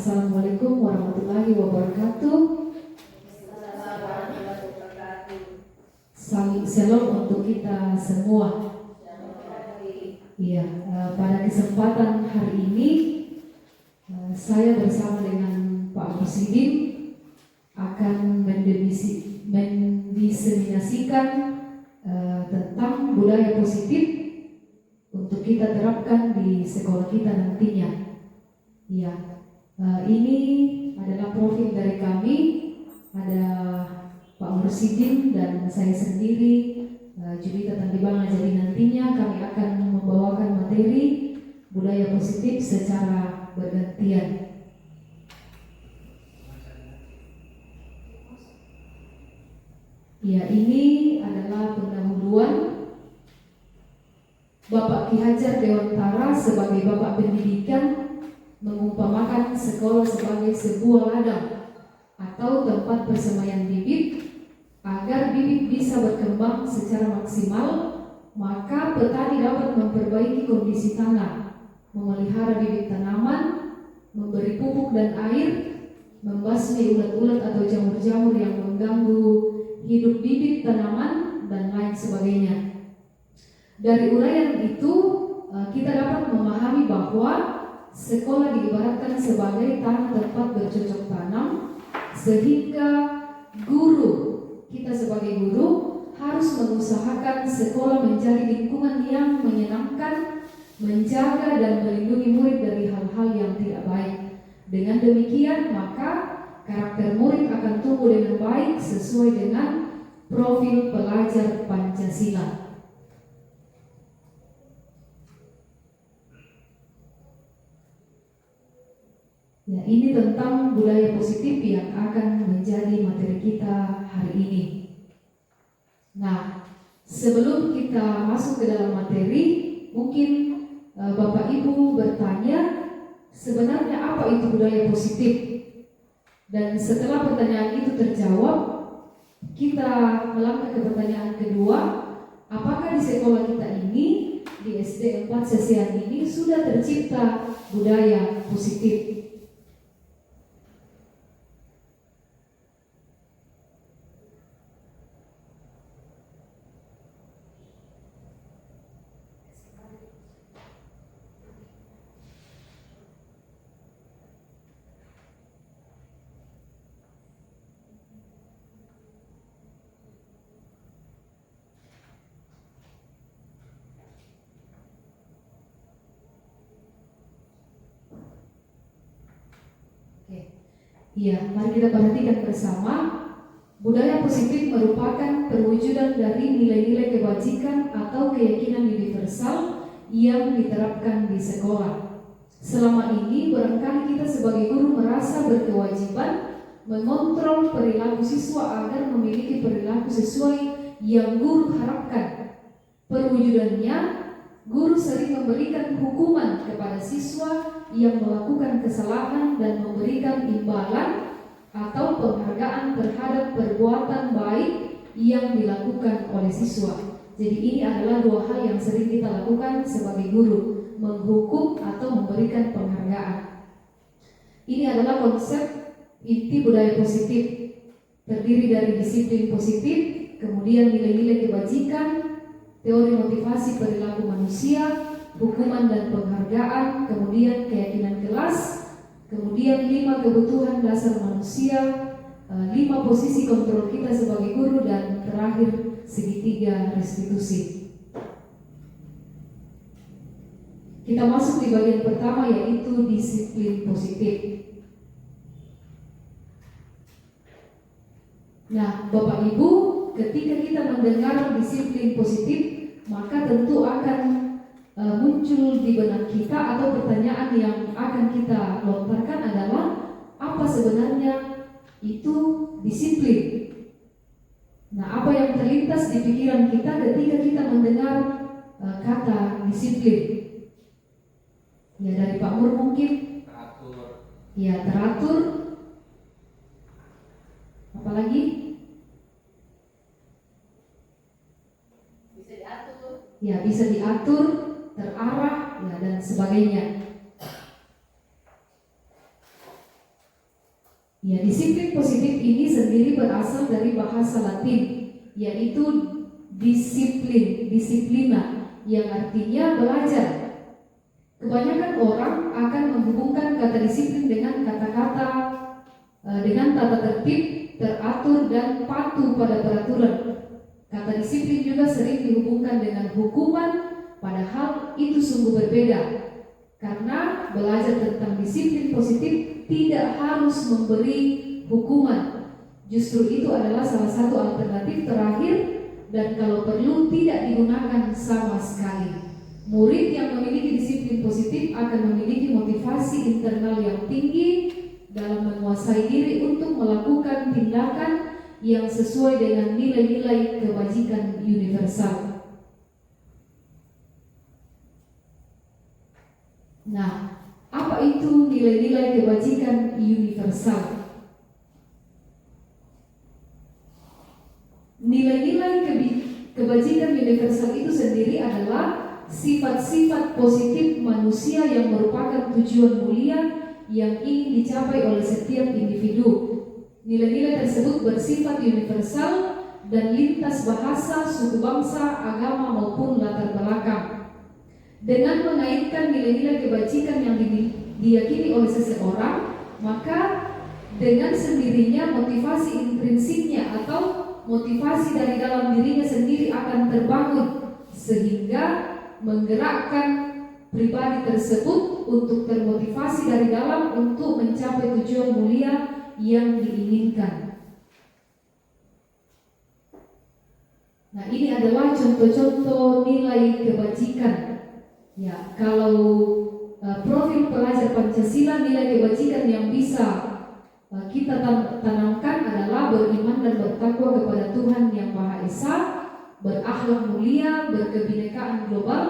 Assalamualaikum warahmatullahi wabarakatuh. Shalom untuk kita semua. Iya, pada kesempatan hari ini saya bersama dengan Pak Presiden akan mendiseminasikan tentang budaya positif untuk kita terapkan di sekolah kita nantinya. Ya, ini adalah profil dari kami. Ada Pak Mursidin dan saya sendiri, Julita Tandibanga. Jadi nantinya kami akan membawakan materi budaya positif secara bergantian. Ya, ini adalah pendahuluan Bapak Ki Hajar Dewantara sebagai Bapak Pendidikan mengumpamakan sekolah sebagai sebuah ladang atau tempat persemaian bibit. Agar bibit bisa berkembang secara maksimal, maka petani dapat memperbaiki kondisi tanah, memelihara bibit tanaman, memberi pupuk dan air, membasmi ulat-ulat atau jamur-jamur yang mengganggu hidup bibit tanaman, dan lain sebagainya. Dari uraian itu kita dapat memahami bahwa sekolah diibaratkan sebagai tanah tempat bercocok tanam, sehingga kita sebagai guru harus mengusahakan sekolah menjadi lingkungan yang menyenangkan, menjaga dan melindungi murid dari hal-hal yang tidak baik. Dengan demikian maka karakter murid akan tumbuh dengan baik sesuai dengan profil pelajar Pancasila. Ya, ini tentang budaya positif yang akan menjadi materi kita hari ini. Nah, sebelum kita masuk ke dalam materi, mungkin Bapak Ibu bertanya, sebenarnya apa itu budaya positif? Dan setelah pertanyaan itu terjawab, kita melangkah ke pertanyaan kedua, apakah di sekolah kita ini, di SD 4 Sesean ini sudah tercipta budaya positif? Ya, mari kita perhatikan bersama. Budaya positif merupakan perwujudan dari nilai-nilai kebajikan atau keyakinan universal yang diterapkan di sekolah. Selama ini barangkali kita sebagai guru merasa berkewajiban mengontrol perilaku siswa agar memiliki perilaku sesuai yang guru harapkan. Perwujudannya, guru sering memberikan hukuman kepada siswa yang melakukan kesalahan dan memberikan imbalan atau penghargaan terhadap perbuatan baik yang dilakukan oleh siswa. Jadi ini adalah dua hal yang sering kita lakukan sebagai guru, menghukum atau memberikan penghargaan. Ini adalah konsep inti budaya positif, terdiri dari disiplin positif, kemudian nilai-nilai kebajikan, teori motivasi perilaku manusia, hukuman dan penghargaan, kemudian keyakinan kelas, kemudian 5 kebutuhan dasar manusia, 5 posisi kontrol kita sebagai guru, dan terakhir segitiga restitusi. Kita masuk di bagian pertama, yaitu disiplin positif. Nah, Bapak Ibu, ketika kita mendengar disiplin positif, maka tentu akan muncul di benak kita atau pertanyaan yang akan kita lontarkan adalah, apa sebenarnya itu disiplin? Nah, apa yang terlintas di pikiran kita ketika kita mendengar kata disiplin? Ya, dari Pak Mur mungkin teratur. Ya, teratur. Apalagi? Bisa diatur. Ya, bisa diatur, terarah, ya, dan sebagainya. Ya, disiplin positif ini sendiri berasal dari bahasa Latin, yaitu disiplina, yang artinya belajar. Kebanyakan orang akan menghubungkan kata disiplin dengan kata-kata dengan tata tertib, teratur, dan patuh pada peraturan. Kata disiplin juga sering dihubungkan dengan hukuman, padahal itu sungguh berbeda. Karena belajar tentang disiplin positif tidak harus memberi hukuman. Justru itu adalah salah satu alternatif terakhir, dan kalau perlu tidak digunakan sama sekali. Murid yang memiliki disiplin positif akan memiliki motivasi internal yang tinggi dalam menguasai diri untuk melakukan tindakan yang sesuai dengan nilai-nilai kebajikan universal. Nah, apa itu nilai-nilai kebajikan universal? Nilai-nilai kebajikan universal itu sendiri adalah sifat-sifat positif manusia yang merupakan tujuan mulia yang ingin dicapai oleh setiap individu. Nilai-nilai tersebut bersifat universal dan lintas bahasa, suku bangsa, agama maupun latar belakang. Dengan mengaitkan nilai-nilai kebajikan yang diyakini oleh seseorang, maka dengan sendirinya motivasi intrinsiknya atau motivasi dari dalam dirinya sendiri akan terbangun, sehingga menggerakkan pribadi tersebut untuk termotivasi dari dalam untuk mencapai tujuan mulia yang diinginkan. Nah, ini adalah contoh-contoh nilai kebajikan. Ya, kalau profil pelajar Pancasila, nilai kebajikan yang bisa kita tanamkan adalah beriman dan bertakwa kepada Tuhan Yang Maha Esa, berakhlak mulia, berkebinekaan global,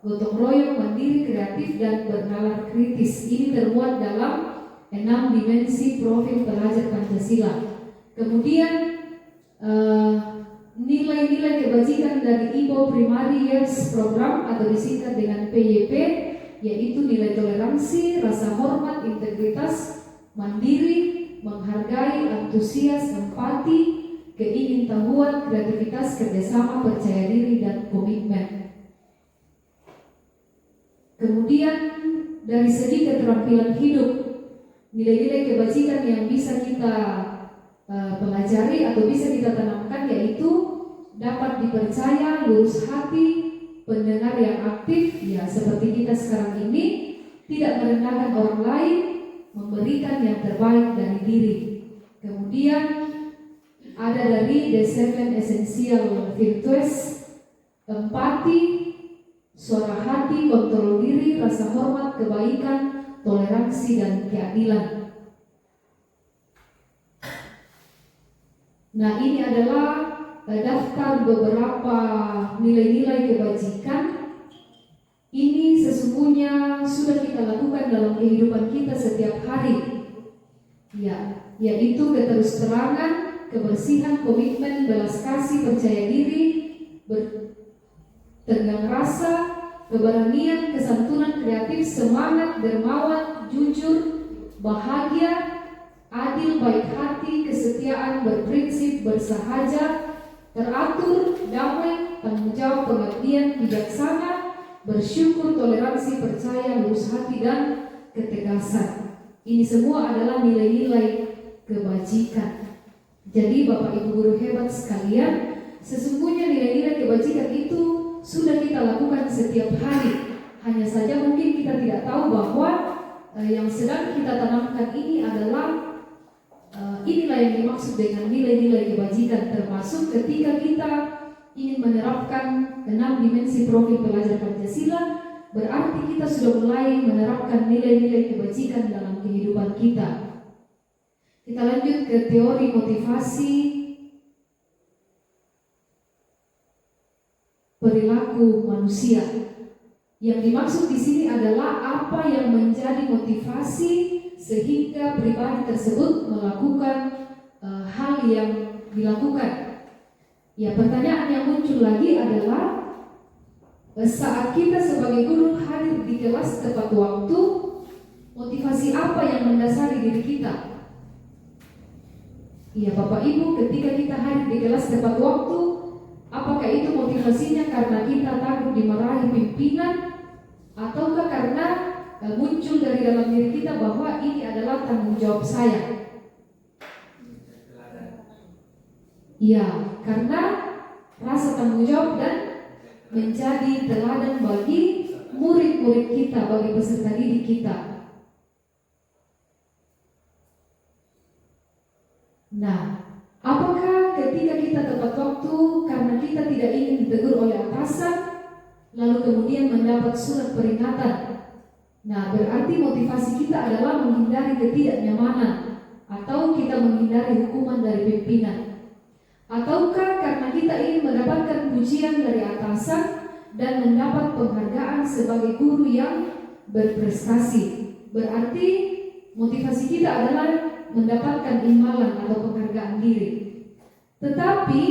gotong royong, mandiri, kreatif, dan bernalar kritis. Ini termuat dalam 6 dimensi profil pelajar Pancasila. Kemudian nilai-nilai kebajikan dari Ibo Primary Years Program atau disingkat dengan PYP, yaitu nilai toleransi, rasa hormat, integritas, mandiri, menghargai, antusias, empati, keingintahuan, kreativitas, kerjasama, percaya diri, dan komitmen. Kemudian dari segi keterampilan hidup, nilai-nilai kebajikan yang bisa kita pelajari atau bisa kita tanamkan yaitu dapat dipercaya, lurus hati, pendengar yang aktif, ya seperti kita sekarang ini, tidak merendahkan orang lain, memberikan yang terbaik dari diri. Kemudian ada dari The 7 Essential Virtues, empati, suara hati, kontrol diri, rasa hormat, kebaikan, toleransi, dan keadilan. Nah, ini adalah daftar beberapa nilai-nilai kebajikan. Ini sesungguhnya sudah kita lakukan dalam kehidupan kita setiap hari. Ya, yaitu keterus-terangan, kebersihan, komitmen, belas kasih, percaya diri, bertenggang rasa, keberanian, kesantunan, kreatif, semangat, dermawan, jujur, bahagia, adil, baik hati, kesetiaan, berprinsip, bersahaja, teratur, damai, tanggung jawab, pengabdian, bijaksana, bersyukur, toleransi, percaya, lurus hati, dan ketegasan. Ini semua adalah nilai-nilai kebajikan. Jadi Bapak Ibu guru hebat sekalian, sesungguhnya nilai-nilai kebajikan itu sudah kita lakukan setiap hari. Hanya saja mungkin kita tidak tahu bahwa yang sedang kita tanamkan ini adalah inilah yang dimaksud dengan nilai-nilai kebajikan, termasuk ketika kita ingin menerapkan 6 dimensi profil pelajar Pancasila, berarti kita sudah mulai menerapkan nilai-nilai kebajikan dalam kehidupan kita. Kita lanjut ke teori motivasi perilaku manusia. Yang dimaksud di sini adalah apa yang menjadi motivasi sehingga pribadi tersebut melakukan hal yang dilakukan. Ya, pertanyaan yang muncul lagi adalah saat kita sebagai guru hadir di kelas tepat waktu, motivasi apa yang mendasari diri kita? Iya Bapak Ibu, ketika kita hadir di kelas tepat waktu, apakah itu motivasinya karena kita takut dimarahi pimpinan, ataukah karena muncul dari dalam diri kita bahwa ini adalah tanggung jawab saya? Iya, karena rasa tanggung jawab dan menjadi teladan bagi murid-murid kita, bagi peserta didik kita. Nah, apakah ketika kita tepat waktu karena kita tidak ingin ditegur oleh atasan, lalu kemudian mendapat surat peringatan? Nah, berarti motivasi kita adalah menghindari ketidaknyamanan atau kita menghindari hukuman dari pimpinan. Ataukah karena kita ingin mendapatkan pujian dari atasan dan mendapat penghargaan sebagai guru yang berprestasi? Berarti motivasi kita adalah mendapatkan imbalan atau penghargaan diri. Tetapi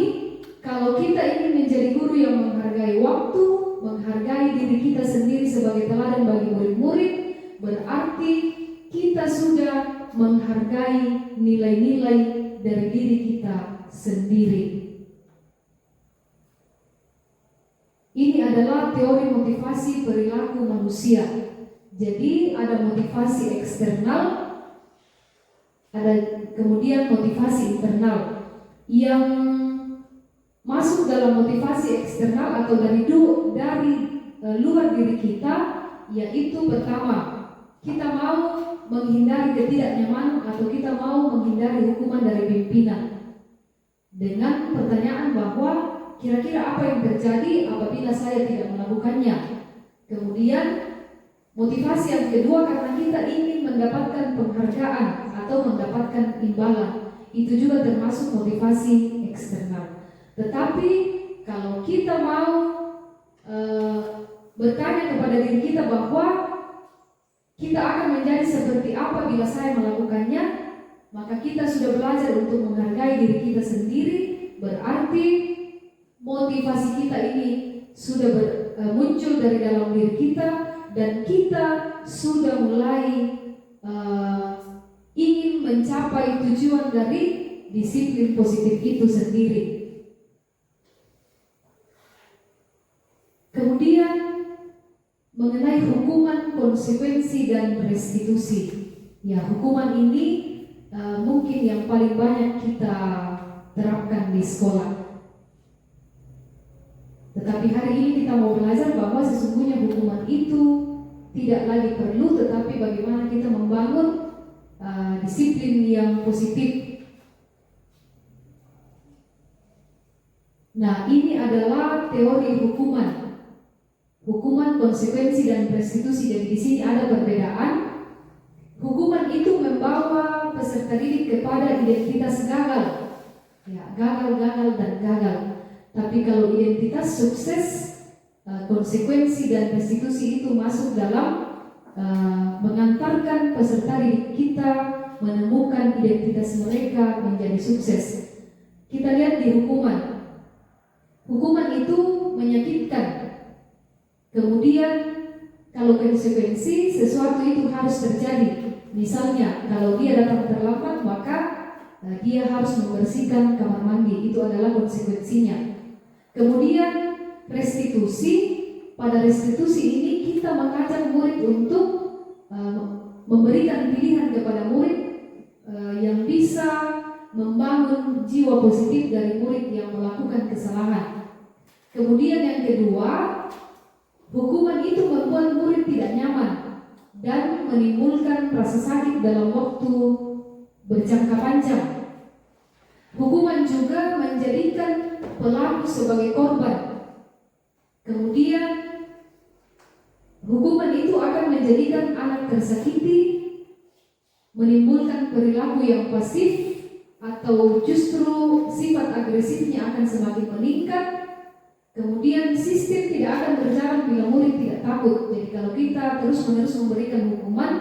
kalau kita ingin menjadi guru yang menghargai waktu, menghargai diri kita sendiri sebagai teladan bagi murid-murid, berarti kita sudah menghargai nilai-nilai dari diri kita sendiri. Ini adalah teori motivasi perilaku manusia. Jadi ada motivasi eksternal, ada kemudian motivasi internal. Yang masuk dalam motivasi eksternal atau dari luar diri kita, yaitu pertama, kita mau menghindari ketidaknyamanan atau kita mau menghindari hukuman dari pimpinan dengan pertanyaan bahwa kira-kira apa yang terjadi apabila saya tidak melakukannya. Kemudian motivasi yang kedua karena kita ingin mendapatkan penghargaan atau mendapatkan imbalan. Itu juga termasuk motivasi eksternal. Tetapi kalau kita mau bertanya kepada diri kita bahwa kita akan menjadi seperti apa bila saya melakukannya, maka kita sudah belajar untuk menghargai diri kita sendiri. Berarti motivasi kita ini sudah muncul dari dalam diri kita, dan kita sudah mulai ingin mencapai tujuan dari disiplin positif itu sendiri. Kemudian mengenai hukuman, konsekuensi, dan restitusi. Ya, hukuman ini mungkin yang paling banyak kita terapkan di sekolah. Tetapi hari ini kita mau belajar bahwa sesungguhnya hukuman itu tidak lagi perlu, tetapi bagaimana kita membangun disiplin yang positif. Nah, ini adalah teori hukuman, konsekuensi, dan restitusi. Jadi di sini ada perbedaan. Hukuman itu membawa peserta didik kepada identitas gagal, ya, gagal, dan gagal. Tapi kalau identitas sukses, konsekuensi dan restitusi itu masuk dalam mengantarkan peserta didik kita menemukan identitas mereka menjadi sukses. Kita lihat di hukuman. Hukuman itu menyakitkan. Kemudian kalau konsekuensi, sesuatu itu harus terjadi. Misalnya kalau dia datang terlambat, maka dia harus membersihkan kamar mandi. Itu adalah konsekuensinya. Kemudian restitusi. Pada restitusi ini kita mengajak murid untuk memberikan pilihan kepada murid yang bisa membangun jiwa positif dari murid yang melakukan kesalahan. Kemudian yang kedua, hukuman itu membuat murid tidak nyaman dan menimbulkan rasa sakit dalam waktu berjangka panjang. Hukuman juga menjadikan pelaku sebagai korban. Kemudian hukuman itu akan menjadikan anak tersakiti, menimbulkan perilaku yang pasif, atau justru sifat agresifnya akan semakin meningkat. Kemudian sistem tidak akan berjalan bila murid tidak takut. Jadi kalau kita terus-menerus memberikan hukuman,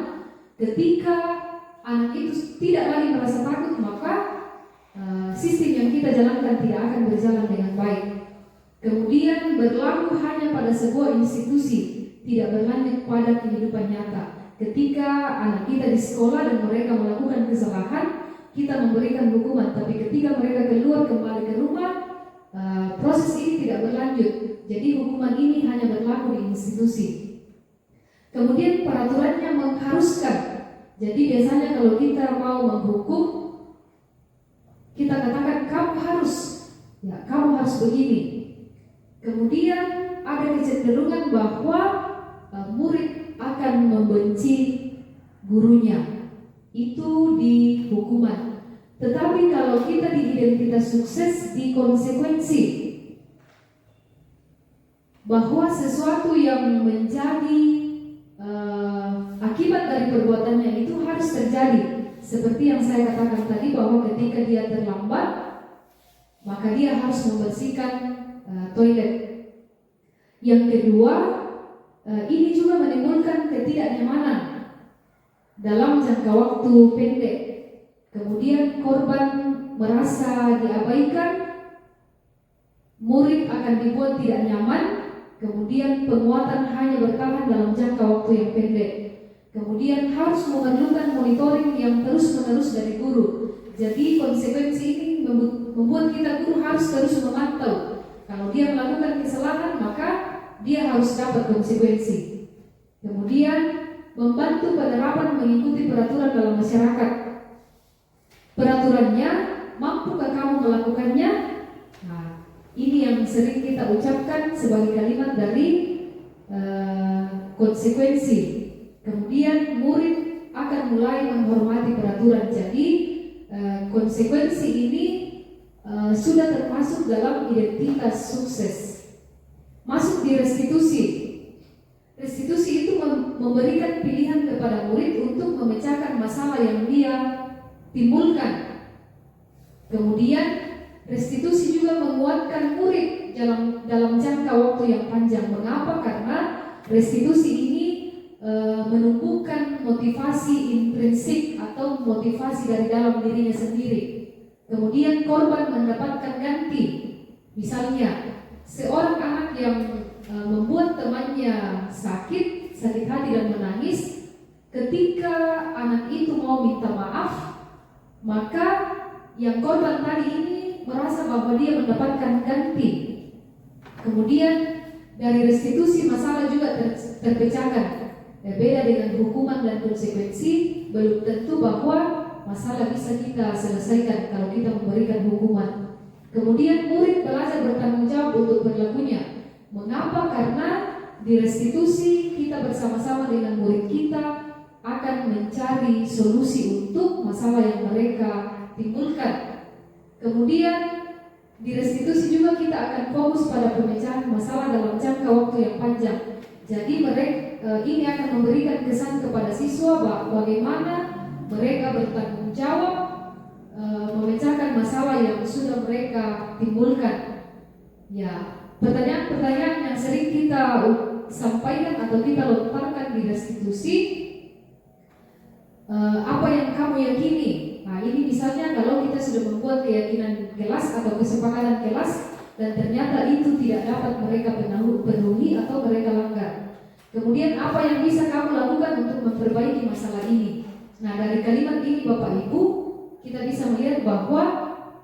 ketika anak itu tidak lagi merasa takut, maka sistem yang kita jalankan tidak akan berjalan dengan baik. Kemudian berlaku hanya pada sebuah institusi, tidak berlanjut pada kehidupan nyata. Ketika anak kita di sekolah dan mereka melakukan kesalahan, kita memberikan hukuman, tapi ketika mereka keluar kembali ke rumah, proses ini tidak berlanjut. Jadi hukuman ini hanya berlaku di institusi. Kemudian peraturannya mengharuskan. Jadi biasanya kalau kita mau menghukum, kita katakan kamu harus begini. Kemudian ada kecenderungan bahwa murid akan membenci gurunya. Itu di hukuman. Tetapi kalau kita di identitas sukses, di konsekuensi, bahwa sesuatu yang menjadi akibat dari perbuatannya itu harus terjadi. Seperti yang saya katakan tadi, bahwa ketika dia terlambat, maka dia harus membersihkan toilet. Yang kedua, ini juga menimbulkan ketidaknyamanan dalam jangka waktu pendek. Kemudian korban merasa diabaikan, murid akan dibuat tidak nyaman, kemudian penguatan hanya bertahan dalam jangka waktu yang pendek. Kemudian harus memerlukan monitoring yang terus-menerus dari guru. Jadi konsekuensi ini membuat kita guru harus terus memantau. Kalau dia melakukan kesalahan, maka dia harus dapat konsekuensi. Kemudian membantu penerapan mengikuti peraturan dalam masyarakat. Peraturannya, mampukah kamu melakukannya? Nah, ini yang sering kita ucapkan sebagai kalimat dari konsekuensi. Kemudian murid akan mulai menghormati peraturan. Jadi konsekuensi ini sudah termasuk dalam identitas sukses. Masuk di restitusi. Restitusi itu memberikan pilihan kepada murid untuk memecahkan masalah yang dia timbulkan. Kemudian restitusi juga menguatkan murid dalam jangka waktu yang panjang. Mengapa? Karena restitusi ini menumbuhkan motivasi intrinsik atau motivasi dari dalam dirinya sendiri. Kemudian korban mendapatkan ganti. Misalnya seorang anak yang membuat temannya sakit hati dan menangis, ketika anak itu mau minta maaf, maka yang korban tadi ini merasa bahwa dia mendapatkan ganti. Kemudian dari restitusi masalah juga terpecahkan. Beda dengan hukuman dan konsekuensi, belum tentu bahwa masalah bisa kita selesaikan kalau kita memberikan hukuman. Kemudian murid belajar bertanggung jawab untuk perilakunya. Mengapa? Karena di restitusi kita bersama-sama dengan murid kita akan mencari solusi untuk masalah yang mereka timbulkan. Kemudian di restitusi juga kita akan fokus pada pemecahan masalah dalam jangka waktu yang panjang. Jadi ini akan memberikan kesan kepada siswa bagaimana mereka bertanggung jawab memecahkan masalah yang sudah mereka timbulkan. Ya, pertanyaan-pertanyaan yang sering kita sampaikan atau kita lontarkan di restitusi, apa yang kamu yakini? Nah, ini misalnya kalau kita sudah membuat keyakinan kelas atau kesepakatan kelas dan ternyata itu tidak dapat mereka penuhi atau mereka langgar. Kemudian apa yang bisa kamu lakukan untuk memperbaiki masalah ini? Nah, dari kalimat ini Bapak Ibu, kita bisa melihat bahwa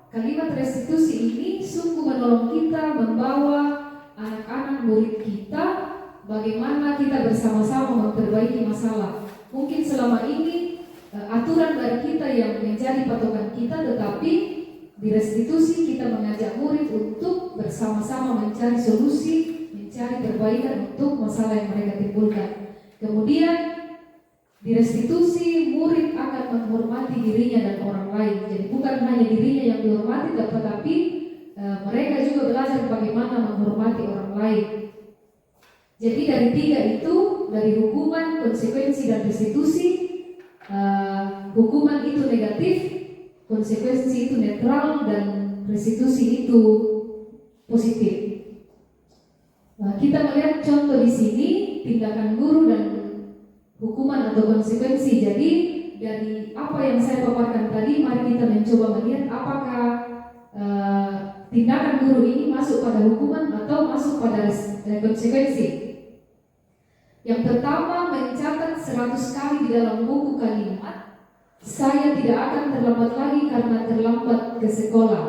kalimat restitusi ini sungguh menolong kita membawa anak-anak murid kita bagaimana kita bersama-sama memperbaiki masalah. Mungkin selama ini aturan dari kita yang menjadi patokan kita, tetapi di restitusi kita mengajak murid untuk bersama-sama mencari solusi, mencari perbaikan untuk masalah yang mereka timbulkan. Kemudian di restitusi murid akan menghormati dirinya dan orang lain. Jadi bukan hanya dirinya yang dihormati, tetapi mereka juga belajar bagaimana menghormati orang lain. Jadi dari tiga itu, dari hukuman, konsekuensi, dan restitusi, hukuman itu negatif, konsekuensi itu netral, dan restitusi itu positif. Kita melihat contoh di sini tindakan guru dan hukuman atau konsekuensi. Jadi dari apa yang saya paparkan tadi, mari kita mencoba melihat apakah tindakan guru ini masuk pada hukuman atau masuk pada konsekuensi. Yang pertama, mencatat 100 kali di dalam buku kalimat Saya tidak akan terlambat lagi karena terlambat ke sekolah.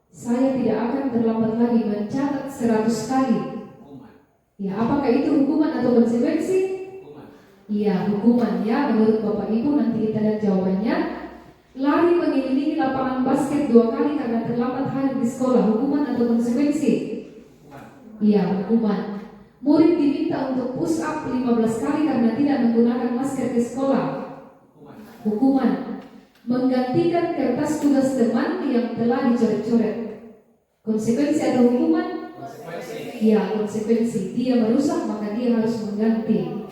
Saya tidak akan terlambat lagi mencatat 100 kali. Ya, apakah itu hukuman atau konsekuensi? Iya, hukuman ya. Menurut Bapak Ibu nanti kita lihat jawabannya. Lari mengelilingi lapangan basket 2 kali karena terlambat hadir di sekolah, hukuman atau konsekuensi? Iya, hukuman. Murid diminta untuk push up 15 kali karena tidak menggunakan masker ke sekolah, hukuman. Menggantikan kertas tugas teman yang telah dicoret-coret, konsekuensi atau hukuman? Iya, konsekuensi. Dia merusak maka dia harus mengganti.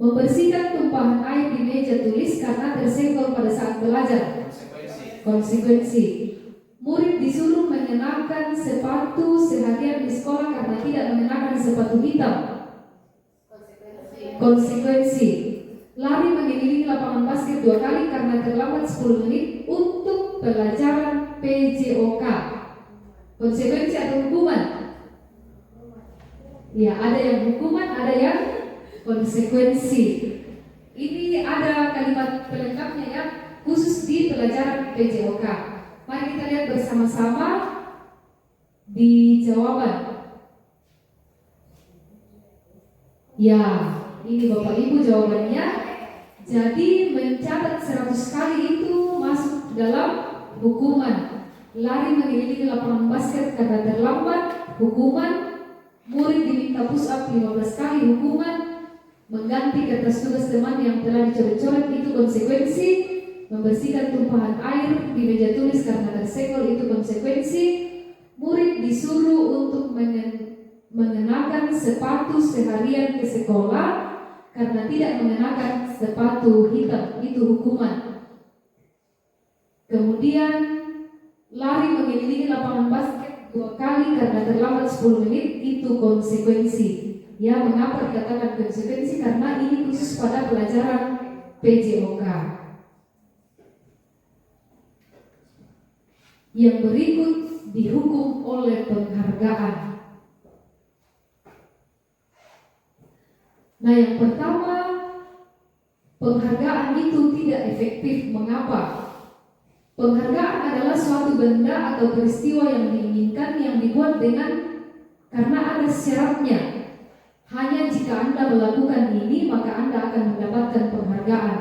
Membersihkan tumpahan air di meja tulis karena tersenggol pada saat belajar, konsekuensi. Murid disuruh mengenakan sepatu seharian di sekolah karena tidak mengenakan sepatu hitam, konsekuensi. Lari mengelilingi lapangan basket 2 kali karena terlambat 10 menit untuk pelajaran PJOK, konsekuensi atau hukuman? Ya, ada yang hukuman, ada yang konsekuensi. Ini ada kalimat pelengkapnya ya, khusus di pelajaran PJOK. Mari kita lihat bersama-sama di jawaban. Ya, ini Bapak Ibu jawabannya. Jadi mencatat 100 kali itu masuk dalam hukuman. Lari mengelilingi lapangan basket karena terlambat, hukuman. Murid diminta push up 15 kali, hukuman. Mengganti kertas tugas teman yang telah dicoret-coret itu konsekuensi. Membersihkan tumpahan air di meja tulis karena tersenggol itu konsekuensi. Murid disuruh untuk mengenakan sepatu seharian ke sekolah karena tidak mengenakan sepatu hitam, itu hukuman. Kemudian lari mengelilingi lapangan basket 2 kali karena terlambat 10 menit, itu konsekuensi. Ya, mengapa dikatakan konsekuensi? Karena ini khusus pada pelajaran PJOK. Yang berikut dihukum oleh penghargaan. Nah, yang pertama, penghargaan itu tidak efektif. Mengapa? Penghargaan adalah suatu benda atau peristiwa yang diinginkan yang dibuat karena ada syaratnya. Hanya jika Anda melakukan ini, maka Anda akan mendapatkan penghargaan.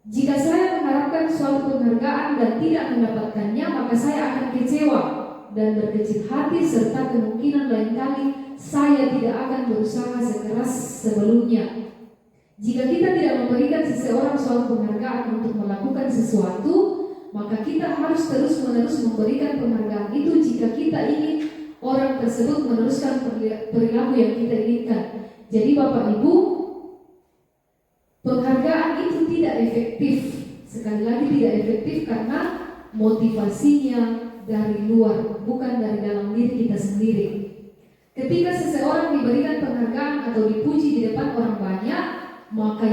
Jika saya mengharapkan suatu penghargaan dan tidak mendapatkannya, maka saya akan kecewa dan berkecil hati, serta kemungkinan lain kali saya tidak akan berusaha sekeras sebelumnya. Jika kita tidak memberikan seseorang suatu penghargaan untuk melakukan sesuatu, maka kita harus terus-menerus memberikan penghargaan itu jika kita ingin orang tersebut meneruskan perilaku yang kita inginkan. Jadi Bapak Ibu, penghargaan itu tidak efektif. Sekali lagi tidak efektif karena motivasinya dari luar, bukan dari dalam diri kita sendiri. Ketika seseorang diberikan penghargaan atau dipuji di depan orang banyak, maka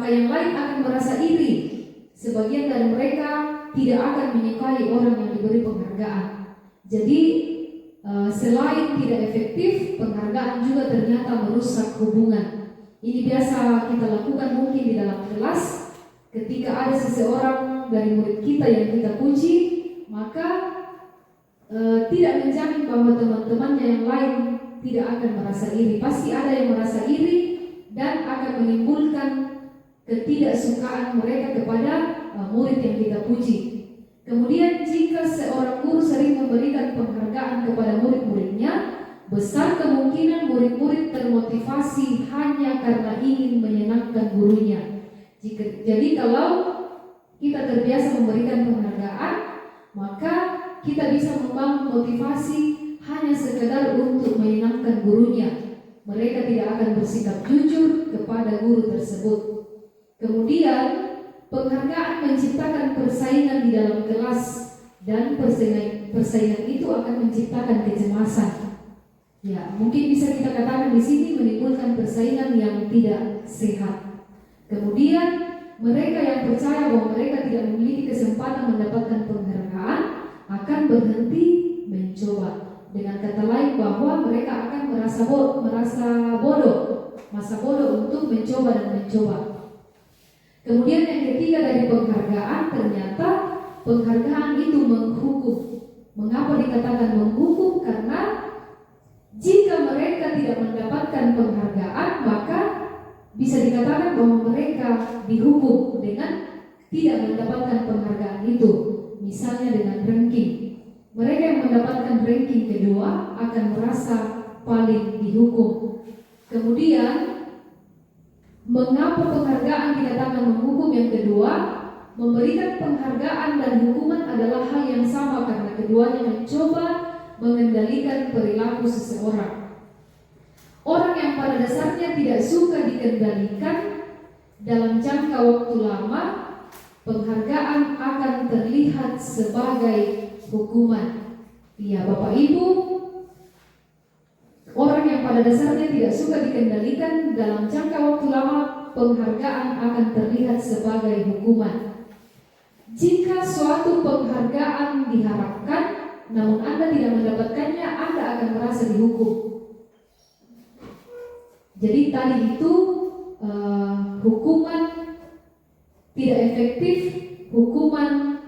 yang lain akan merasa iri. Sebagian dari mereka tidak akan menyukai orang yang diberi penghargaan. Jadi selain tidak efektif, penghargaan juga ternyata merusak hubungan. Ini biasa kita lakukan mungkin di dalam kelas. Ketika ada seseorang dari murid kita yang kita puji, maka tidak menjamin bahwa teman-temannya yang lain tidak akan merasa iri. Pasti ada yang merasa iri dan akan menimbulkan ketidaksukaan mereka kepada murid yang kita puji. Kemudian jika seorang guru sering memberikan penghargaan kepada murid-muridnya, besar kemungkinan murid-murid termotivasi hanya karena ingin menyenangkan gurunya. Jadi kalau kita terbiasa memberikan penghargaan, maka kita bisa membangun motivasi hanya sekedar untuk menyenangkan gurunya. Mereka tidak akan bersikap jujur kepada guru tersebut. Kemudian penghargaan menciptakan persaingan di dalam kelas, dan persaingan itu akan menciptakan kecemasan. Ya, mungkin bisa kita katakan di sini menimbulkan persaingan yang tidak sehat. Kemudian mereka yang percaya bahwa mereka tidak memiliki kesempatan mendapatkan penghargaan akan berhenti mencoba. Dengan kata lain, bahwa mereka akan merasa bodoh, masa bodoh untuk mencoba dan mencoba. Kemudian yang ketiga dari penghargaan, ternyata penghargaan itu menghukum. Mengapa dikatakan menghukum? Karena jika mereka tidak mendapatkan penghargaan, maka bisa dikatakan bahwa mereka dihukum dengan tidak mendapatkan penghargaan itu. Misalnya dengan ranking. Mereka yang mendapatkan ranking kedua akan merasa paling dihukum. Kemudian, mengapa penghargaan dikatakan menghukum? Yang kedua, memberikan penghargaan dan hukuman adalah hal yang sama karena keduanya mencoba mengendalikan perilaku seseorang. Orang yang pada dasarnya tidak suka dikendalikan dalam jangka waktu lama, penghargaan akan terlihat sebagai hukuman. Iya, Bapak Ibu, orang yang pada dasarnya tidak suka dikendalikan dalam jangka waktu lama, penghargaan akan terlihat sebagai hukuman. Jika suatu penghargaan diharapkan, namun Anda tidak mendapatkannya, Anda akan merasa dihukum. Jadi tadi itu hukuman tidak efektif, hukuman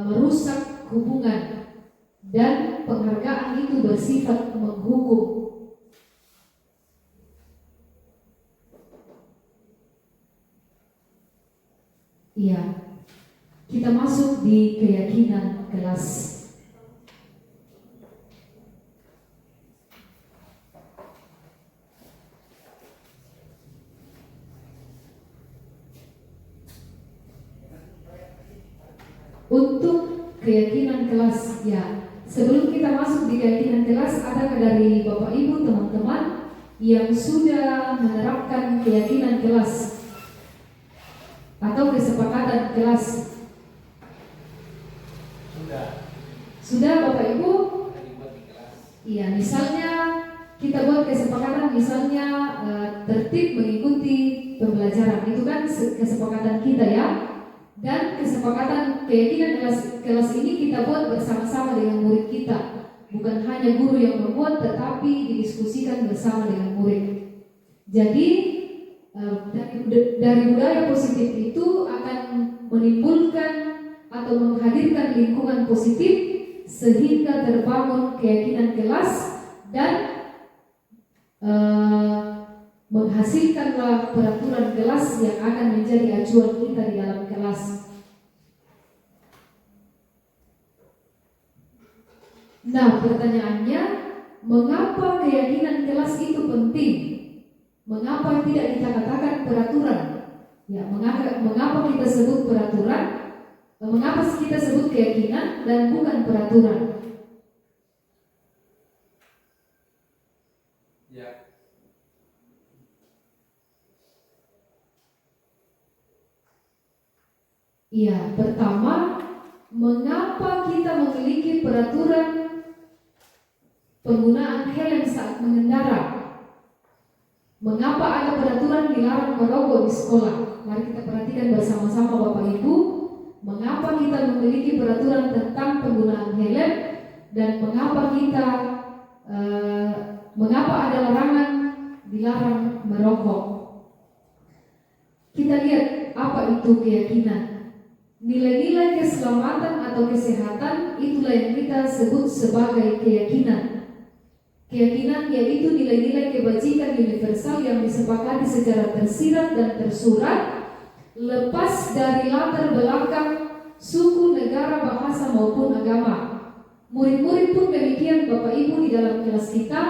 merusak hubungan, dan penghargaan itu bersifat menghukum. Iya, kita masuk di keyakinan kelas. Untuk keyakinan kelas, ya, sebelum kita masuk di keyakinan kelas, adakah dari Bapak Ibu teman-teman yang sudah menerapkan keyakinan kelas atau kesepakatan kelas? Sudah Bapak Ibu? Iya, misalnya kita buat kesepakatan, misalnya tertib mengikuti pembelajaran, itu kan kesepakatan kita ya. Dan kesepakatan keyakinan kelas ini kita buat bersama-sama dengan murid kita. Bukan hanya guru yang membuat, tetapi didiskusikan bersama dengan murid. Jadi dari budaya positif itu akan menimbulkan atau menghadirkan lingkungan positif sehingga terbangun keyakinan kelas dan menghasilkanlah peraturan kelas yang akan menjadi acuan kita di dalam kelas. Nah, pertanyaannya, mengapa keyakinan kelas itu penting? Mengapa tidak kita katakan peraturan? Ya, mengapa kita sebut peraturan? Mengapa kita sebut keyakinan dan bukan peraturan? Ya. Iya, pertama, mengapa kita memiliki peraturan penggunaan helm saat mengendara? Mengapa ada peraturan dilarang merokok di sekolah? Mari kita perhatikan bersama-sama Bapak Ibu, mengapa kita memiliki peraturan tentang penggunaan helm dan mengapa ada larangan dilarang merokok? Kita lihat apa itu keyakinan. Nilai-nilai keselamatan atau kesehatan itulah yang kita sebut sebagai keyakinan. Keyakinan yaitu nilai-nilai kebajikan universal yang disepakati secara tersirat dan tersurat, lepas dari latar belakang suku, negara, bahasa maupun agama. Murid-murid pun demikian Bapak Ibu di dalam kelas kita,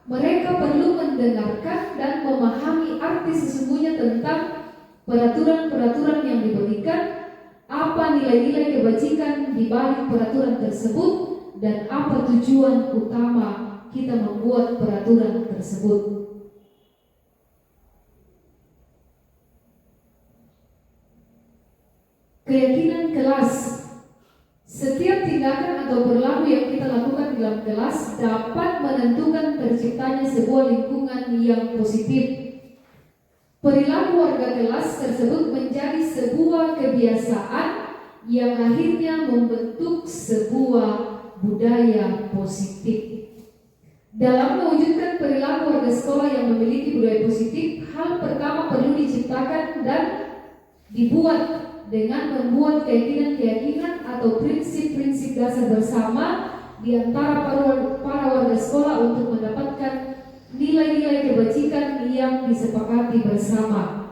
mereka perlu mendengarkan dan memahami arti sesungguhnya tentang peraturan-peraturan yang diberikan, apa nilai-nilai kebajikan di balik peraturan tersebut, dan apa tujuan utama kita membuat peraturan tersebut. Keyakinan kelas. Setiap tindakan atau perilaku yang kita lakukan di dalam kelas dapat menentukan terciptanya sebuah lingkungan yang positif. Perilaku warga kelas tersebut menjadi sebuah kebiasaan yang akhirnya membentuk sebuah budaya positif. Dalam mewujudkan perilaku warga sekolah yang memiliki budaya positif, hal pertama perlu diciptakan dan dibuat dengan membuat keyakinan-keyakinan atau prinsip-prinsip dasar bersama di antara para warga sekolah untuk mendapatkan nilai-nilai kebajikan yang disepakati bersama.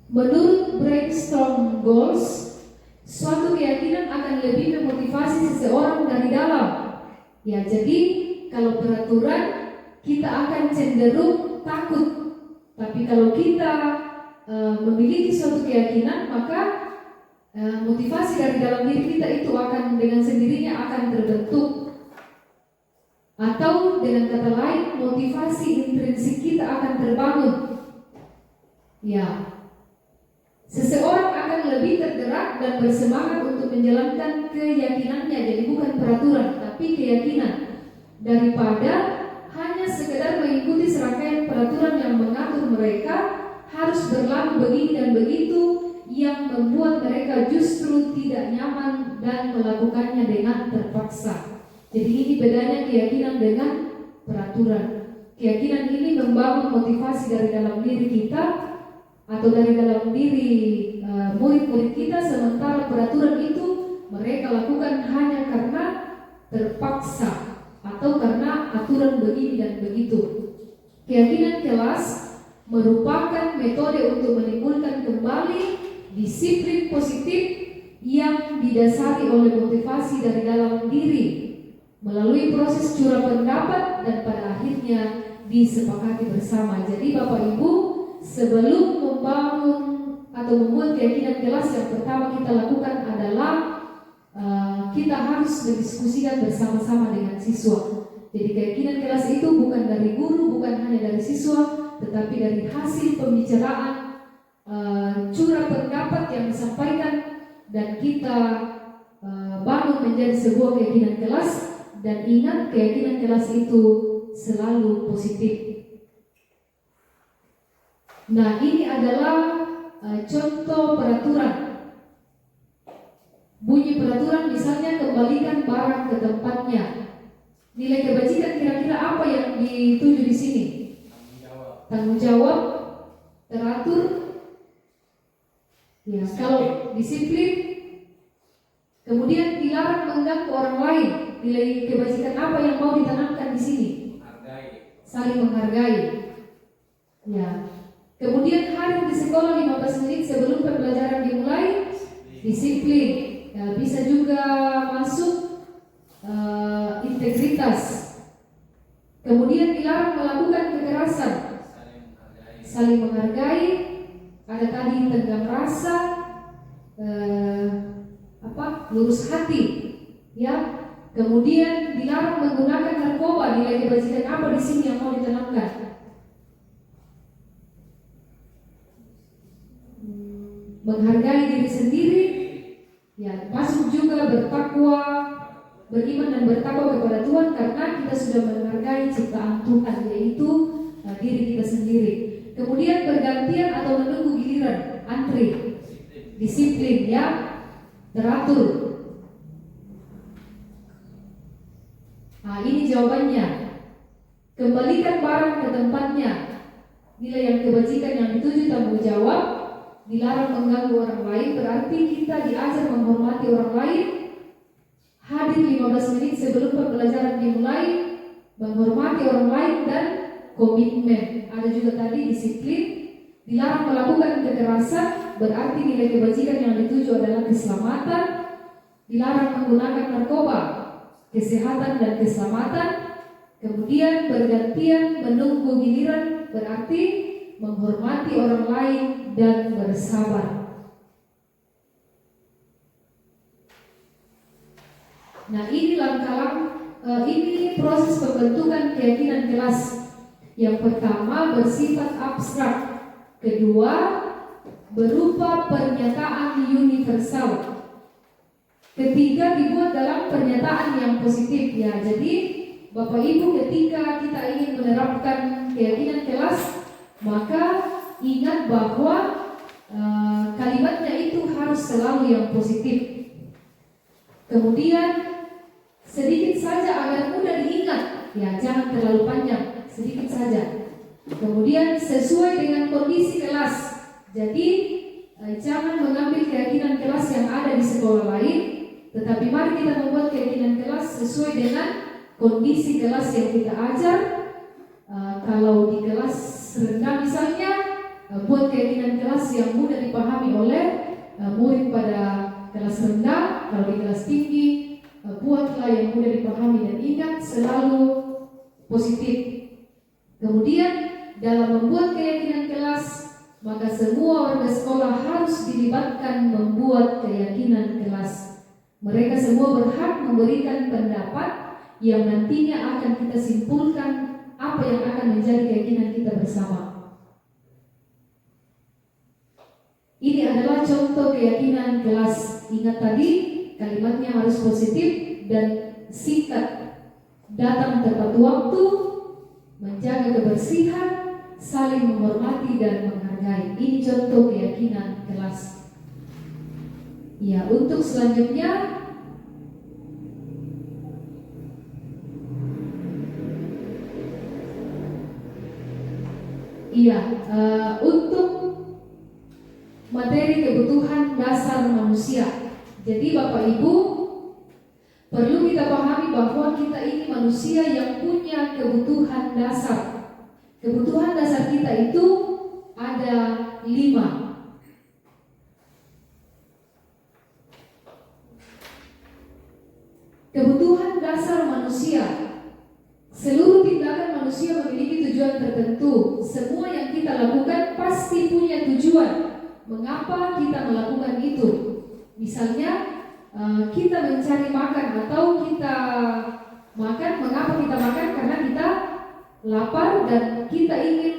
Menurut brainstorm goals, suatu keyakinan akan lebih memotivasi seseorang dari dalam. Ya, jadi kalau peraturan kita akan cenderung takut. Tapi kalau kita memiliki suatu keyakinan, maka motivasi dari dalam diri kita itu akan dengan sendirinya akan terbentuk. Atau dengan kata lain, motivasi intrinsik kita akan terbangun. Ya, seseorang akan lebih tergerak dan bersemangat untuk menjalankan keyakinannya. Jadi bukan peraturan, tapi keyakinan, daripada hanya sekedar mengikuti serangkaian peraturan yang mengatur mereka harus berlaku begini dan begitu, yang membuat mereka justru tidak nyaman dan melakukannya dengan terpaksa. Jadi ini bedanya keyakinan dengan peraturan. Keyakinan ini membangun motivasi dari dalam diri kita atau dari dalam diri murid-murid kita, sementara peraturan itu mereka lakukan hanya karena terpaksa atau karena aturan begini dan begitu. Keyakinan kelas merupakan metode untuk menimbulkan kembali disiplin positif yang didasari oleh motivasi dari dalam diri melalui proses curah pendapat dan pada akhirnya disepakati bersama. Jadi Bapak Ibu, sebelum membangun atau membuat keyakinan kelas, yang pertama kita lakukan adalah kita harus mendiskusikan bersama-sama dengan siswa. Jadi keyakinan kelas itu bukan dari guru, bukan hanya dari siswa, tetapi dari hasil pembicaraan, curah pendapat yang disampaikan, dan kita bangun menjadi sebuah keyakinan kelas. Dan ingat, keyakinan kelas itu selalu positif. Nah, ini adalah contoh peraturan. Bunyi peraturan misalnya, kembalikan barang ke tempatnya. Nilai kebajikan kira-kira apa yang dituju di sini? Tanggung jawab, teratur. Ya, kalau disiplin, kemudian dilarang mengganggu orang lain. Nilai kebajikan apa yang mau ditanamkan di sini? Saling menghargai. Ya. Kemudian hadir di sekolah 15 menit sebelum pembelajaran dimulai, disiplin. Ya, bisa juga masuk integritas. Kemudian dilarang melakukan kekerasan, saling menghargai. Ada tadi tenggang rasa, lurus hati, ya. Kemudian dilarang menggunakan narkoba. Nilai kebajikan apa di sini yang mau ditanamkan? Menghargai diri sendiri, ya, masuk juga bertakwa, beriman dan bertakwa kepada Tuhan, karena kita sudah menghargai ciptaan Tuhan, yaitu diri kita sendiri. Kemudian bergantian atau menunggu giliran, antri, disiplin, ya, teratur. Nah, ini jawabannya. Kembalikan barang ke tempatnya. Nilai yang kebajikan yang dituju tanggung jawab. Dilarang mengganggu orang lain, berarti kita diajar menghormati orang lain. Hadir 15 menit sebelum pembelajaran dimulai, menghormati orang lain, dan komitmen. Ada juga tadi disiplin. Dilarang melakukan kekerasan, berarti nilai kebajikan yang dituju adalah keselamatan. Dilarang menggunakan narkoba, kesehatan dan keselamatan. Kemudian bergantian menunggu giliran, berarti menghormati orang lain dan bersabar. Nah, ini ini proses pembentukan keyakinan kelas. Yang pertama bersifat abstrak, kedua berupa pernyataan universal, ketiga dibuat dalam pernyataan yang positif. Ya, jadi Bapak Ibu, ketika kita ingin menerapkan keyakinan kelas, maka ingat bahwa kalimatnya itu harus selalu yang positif. Kemudian sedikit saja agar mudah diingat, ya, jangan terlalu panjang, sedikit saja. Kemudian sesuai dengan kondisi kelas. Jadi jangan mengambil keyakinan kelas yang ada di sekolah lain, tetapi mari kita membuat keyakinan kelas sesuai dengan kondisi kelas yang kita ajar. Kalau di kelas rendah misalnya, buat keyakinan kelas yang mudah dipahami oleh murid pada kelas rendah. Kalau di kelas tinggi, buatlah yang mudah dipahami, dan ingat selalu positif. Kemudian dalam membuat keyakinan kelas, maka semua warga sekolah harus dilibatkan membuat keyakinan kelas. Mereka semua berhak memberikan pendapat yang nantinya akan kita simpulkan apa yang akan menjadi keyakinan kita bersama. Ini adalah contoh keyakinan kelas. Ingat tadi, kalimatnya harus positif dan singkat. Datang tepat waktu, menjaga kebersihan, saling menghormati dan menghargai. Ini contoh keyakinan kelas. Ya, untuk selanjutnya untuk materi kebutuhan dasar manusia. Jadi Bapak Ibu, perlu kita pahami bahwa kita ini manusia yang punya kebutuhan dasar. Kebutuhan dasar kita itu ada 5. Kebutuhan dasar manusia. Seluruh tindakan manusia memiliki tujuan tertentu. Semua yang kita lakukan pasti punya tujuan. Mengapa kita melakukan itu? Misalnya kita mencari makan atau kita makan. Mengapa kita makan? Karena kita lapar dan kita ingin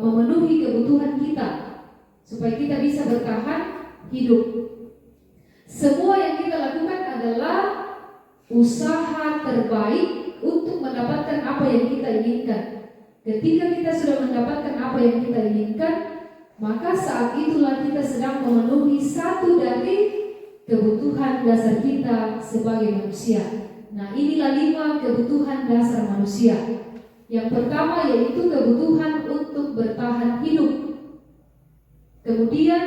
memenuhi kebutuhan kita supaya kita bisa bertahan hidup. Semua yang kita lakukan adalah usaha terbaik untuk mendapatkan apa yang kita inginkan. Ketika kita sudah mendapatkan apa yang kita inginkan, maka saat itulah kita sedang memenuhi satu dari kebutuhan dasar kita sebagai manusia. Nah, inilah 5 kebutuhan dasar manusia. Yang pertama yaitu kebutuhan untuk bertahan hidup. Kemudian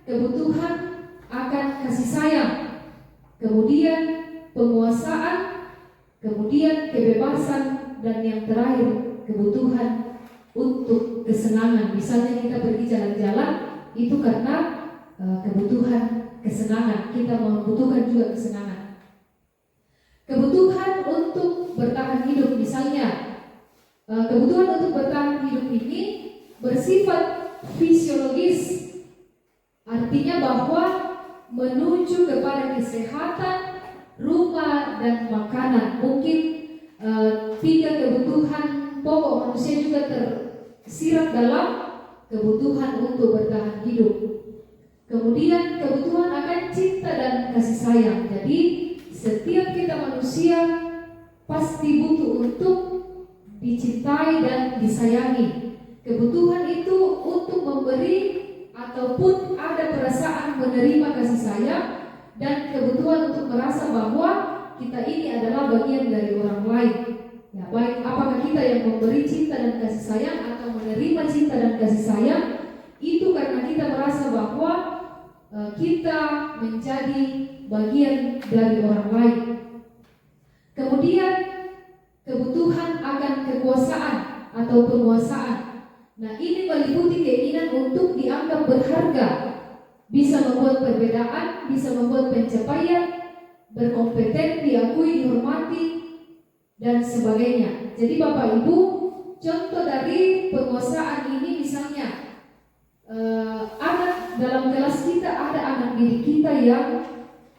kebutuhan akan kasih sayang. Kemudian penguasaan. Kemudian kebebasan. Dan yang terakhir kebutuhan untuk kesenangan. Misalnya kita pergi jalan-jalan, itu karena kebutuhan kesenangan. Kita membutuhkan juga kesenangan. Kebutuhan untuk bertahan hidup, misalnya kebutuhan untuk bertahan hidup ini bersifat fisiologis. Artinya bahwa menuju kepada kesehatan, rumah, dan makanan. Mungkin 3 kebutuhan pokok manusia juga tersirat dalam kebutuhan untuk bertahan hidup. Kemudian kebutuhan akan cinta dan kasih sayang. Jadi setiap kita manusia pasti butuh untuk dicintai dan disayangi. Kebutuhan itu untuk memberi ataupun ada perasaan menerima kasih sayang, dan kebutuhan untuk merasa bahwa kita ini adalah bagian dari orang lain. Ya, baik apakah kita yang memberi cinta dan kasih sayang atau menerima cinta dan kasih sayang, itu karena kita merasa bahwa kita menjadi bagian dari orang lain. Kemudian kebutuhan akan kekuasaan atau penguasaan. Nah, ini meliputi keinginan untuk dianggap berharga, bisa membuat perbedaan, bisa membuat pencapaian, berkompeten, diakui, dihormati, dan sebagainya. Jadi Bapak Ibu, contoh dari penguasaan ini misalnya anak dalam kelas kita, ada anak didik kita yang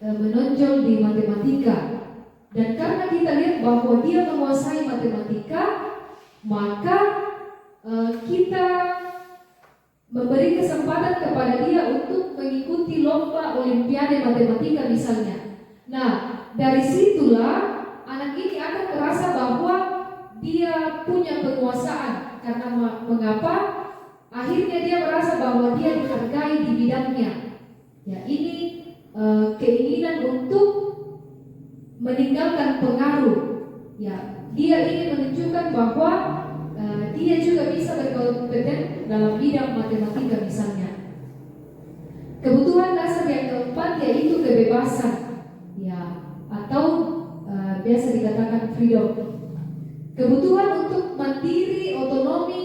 menonjol di matematika, dan karena kita lihat bahwa dia menguasai matematika, maka kita memberi kesempatan kepada dia untuk mengikuti lomba olimpiade matematika misalnya. Nah, dari situlah anak ini akan merasa bahwa dia punya penguasaan. Karena mengapa? Akhirnya dia merasa bahwa dia dihargai di bidangnya. Ya, ini keinginan untuk meninggalkan pengaruh. Ya, dia ingin menunjukkan bahwa dia juga bisa berkompeten dalam bidang matematika misalnya. Kebutuhan dasar yang keempat yaitu kebebasan, ya, atau biasa dikatakan freedom. Kebutuhan untuk mandiri, otonomi,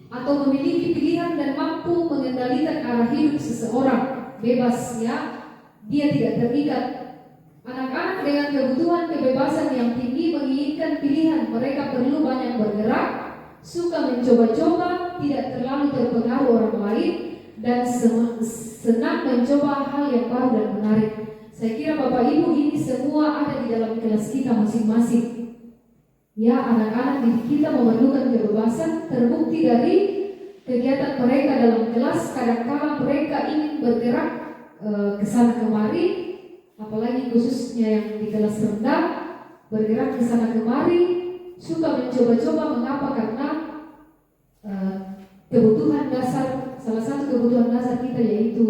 atau memiliki pilihan dan mampu mengendalikan arah hidup seseorang, bebas, ya, dia tidak terikat. Anak-anak dengan kebutuhan kebebasan yang tinggi menginginkan pilihan. Mereka perlu banyak bergerak, suka mencoba-coba, tidak terlalu terpengaruh orang lain, dan senang mencoba hal yang baru dan menarik. Saya kira Bapak Ibu ini semua ada di dalam kelas kita masing-masing. Ya, anak-anak didik kita memerlukan kebebasan, terbukti dari kegiatan mereka dalam kelas. Kadang-kala mereka ingin bergerak ke sana kemari, apalagi khususnya yang di kelas rendah, bergerak ke sana kemari, suka mencoba-coba. Mengapa? Karena kebutuhan dasar, salah satu kebutuhan dasar kita yaitu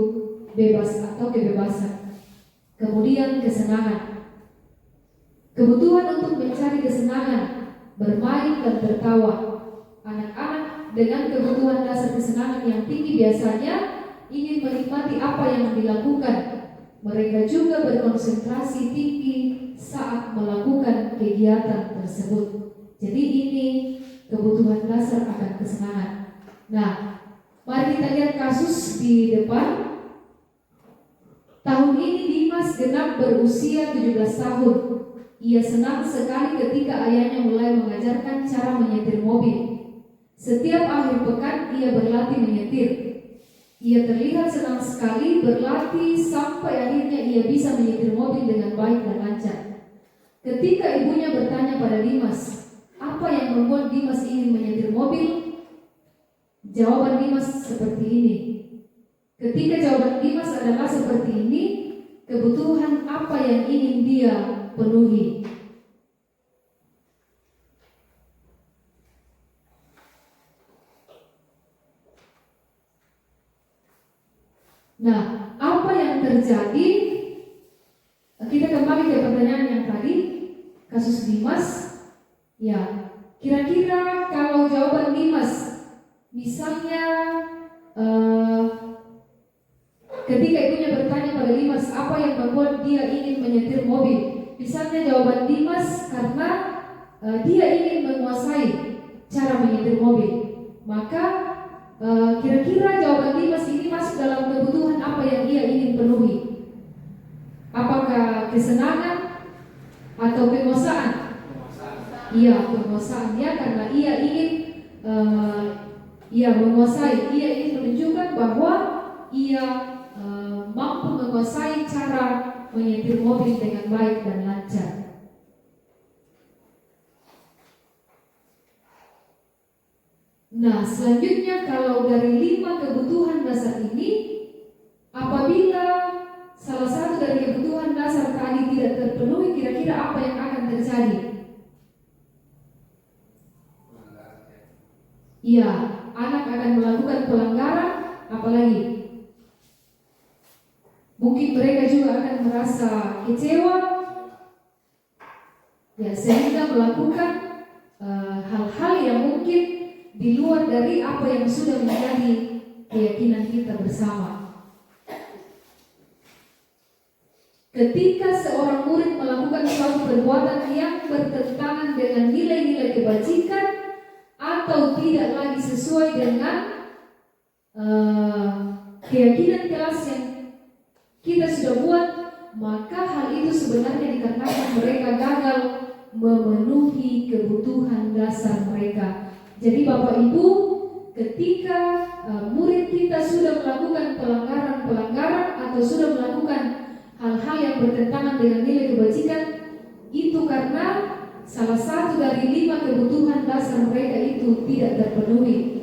bebas atau kebebasan. Kemudian kesenangan, kebutuhan untuk mencari kesenangan, bermain dan tertawa. Anak-anak dengan kebutuhan dasar kesenangan yang tinggi biasanya ingin menikmati apa yang dilakukan. Mereka juga berkonsentrasi tinggi saat melakukan kegiatan tersebut. Jadi ini kebutuhan dasar akan kesenangan. Nah, mari kita lihat kasus di depan. Tahun ini Dimas genap berusia 17 tahun. Ia senang sekali ketika ayahnya mulai mengajarkan cara menyetir mobil. Setiap akhir pekan ia berlatih menyetir. Ia terlihat senang sekali berlatih sampai akhirnya ia bisa menyetir mobil dengan baik dan lancar. Ketika ibunya bertanya pada Dimas, apa yang membuat Dimas ingin menyetir mobil? Jawaban Dimas seperti ini. Ketika jawaban Dimas adalah seperti ini, kebutuhan apa yang ingin dia penuhi? Nah, apa yang terjadi? Kita kembali ke pertanyaan yang tadi, kasus Dimas. Ya, kira-kira kalau jawaban Dimas, misalnya ketika ibunya bertanya pada Dimas apa yang membuat dia ingin menyetir mobil, misalnya jawaban Dimas karena dia ingin menguasai cara menyetir mobil, maka kira-kira jawaban Dimas ini masuk dalam kebutuhan apa yang ia ingin penuhi? Apakah kesenangan atau penguasaan? Iya, penguasaan ya, karena ia ingin menguasai, ia ingin menunjukkan bahwa ia mampu menguasai cara menyetir mobil dengan baik dan lancar. Nah, selanjutnya kalau dari 5 kebutuhan dasar ini, apabila salah satu dari kebutuhan dasar tadi tidak terpenuhi, kira-kira apa yang akan terjadi? Iya, anak akan melakukan pelanggaran, apalagi mungkin mereka juga akan merasa kecewa, ya, sehingga melakukan hal-hal yang mungkin di luar dari apa yang sudah menjadi keyakinan kita bersama. Ketika seorang murid melakukan suatu perbuatan yang bertentangan dengan nilai-nilai kebajikan atau tidak lagi sesuai dengan keyakinan kelas yang kita sudah buat, maka hal itu sebenarnya dikarenakan mereka gagal memenuhi kebutuhan dasar mereka. Jadi Bapak Ibu, ketika murid kita sudah melakukan pelanggaran atau sudah melakukan hal-hal yang bertentangan dengan nilai kebajikan, itu karena salah satu dari 5 kebutuhan dasar mereka itu tidak terpenuhi.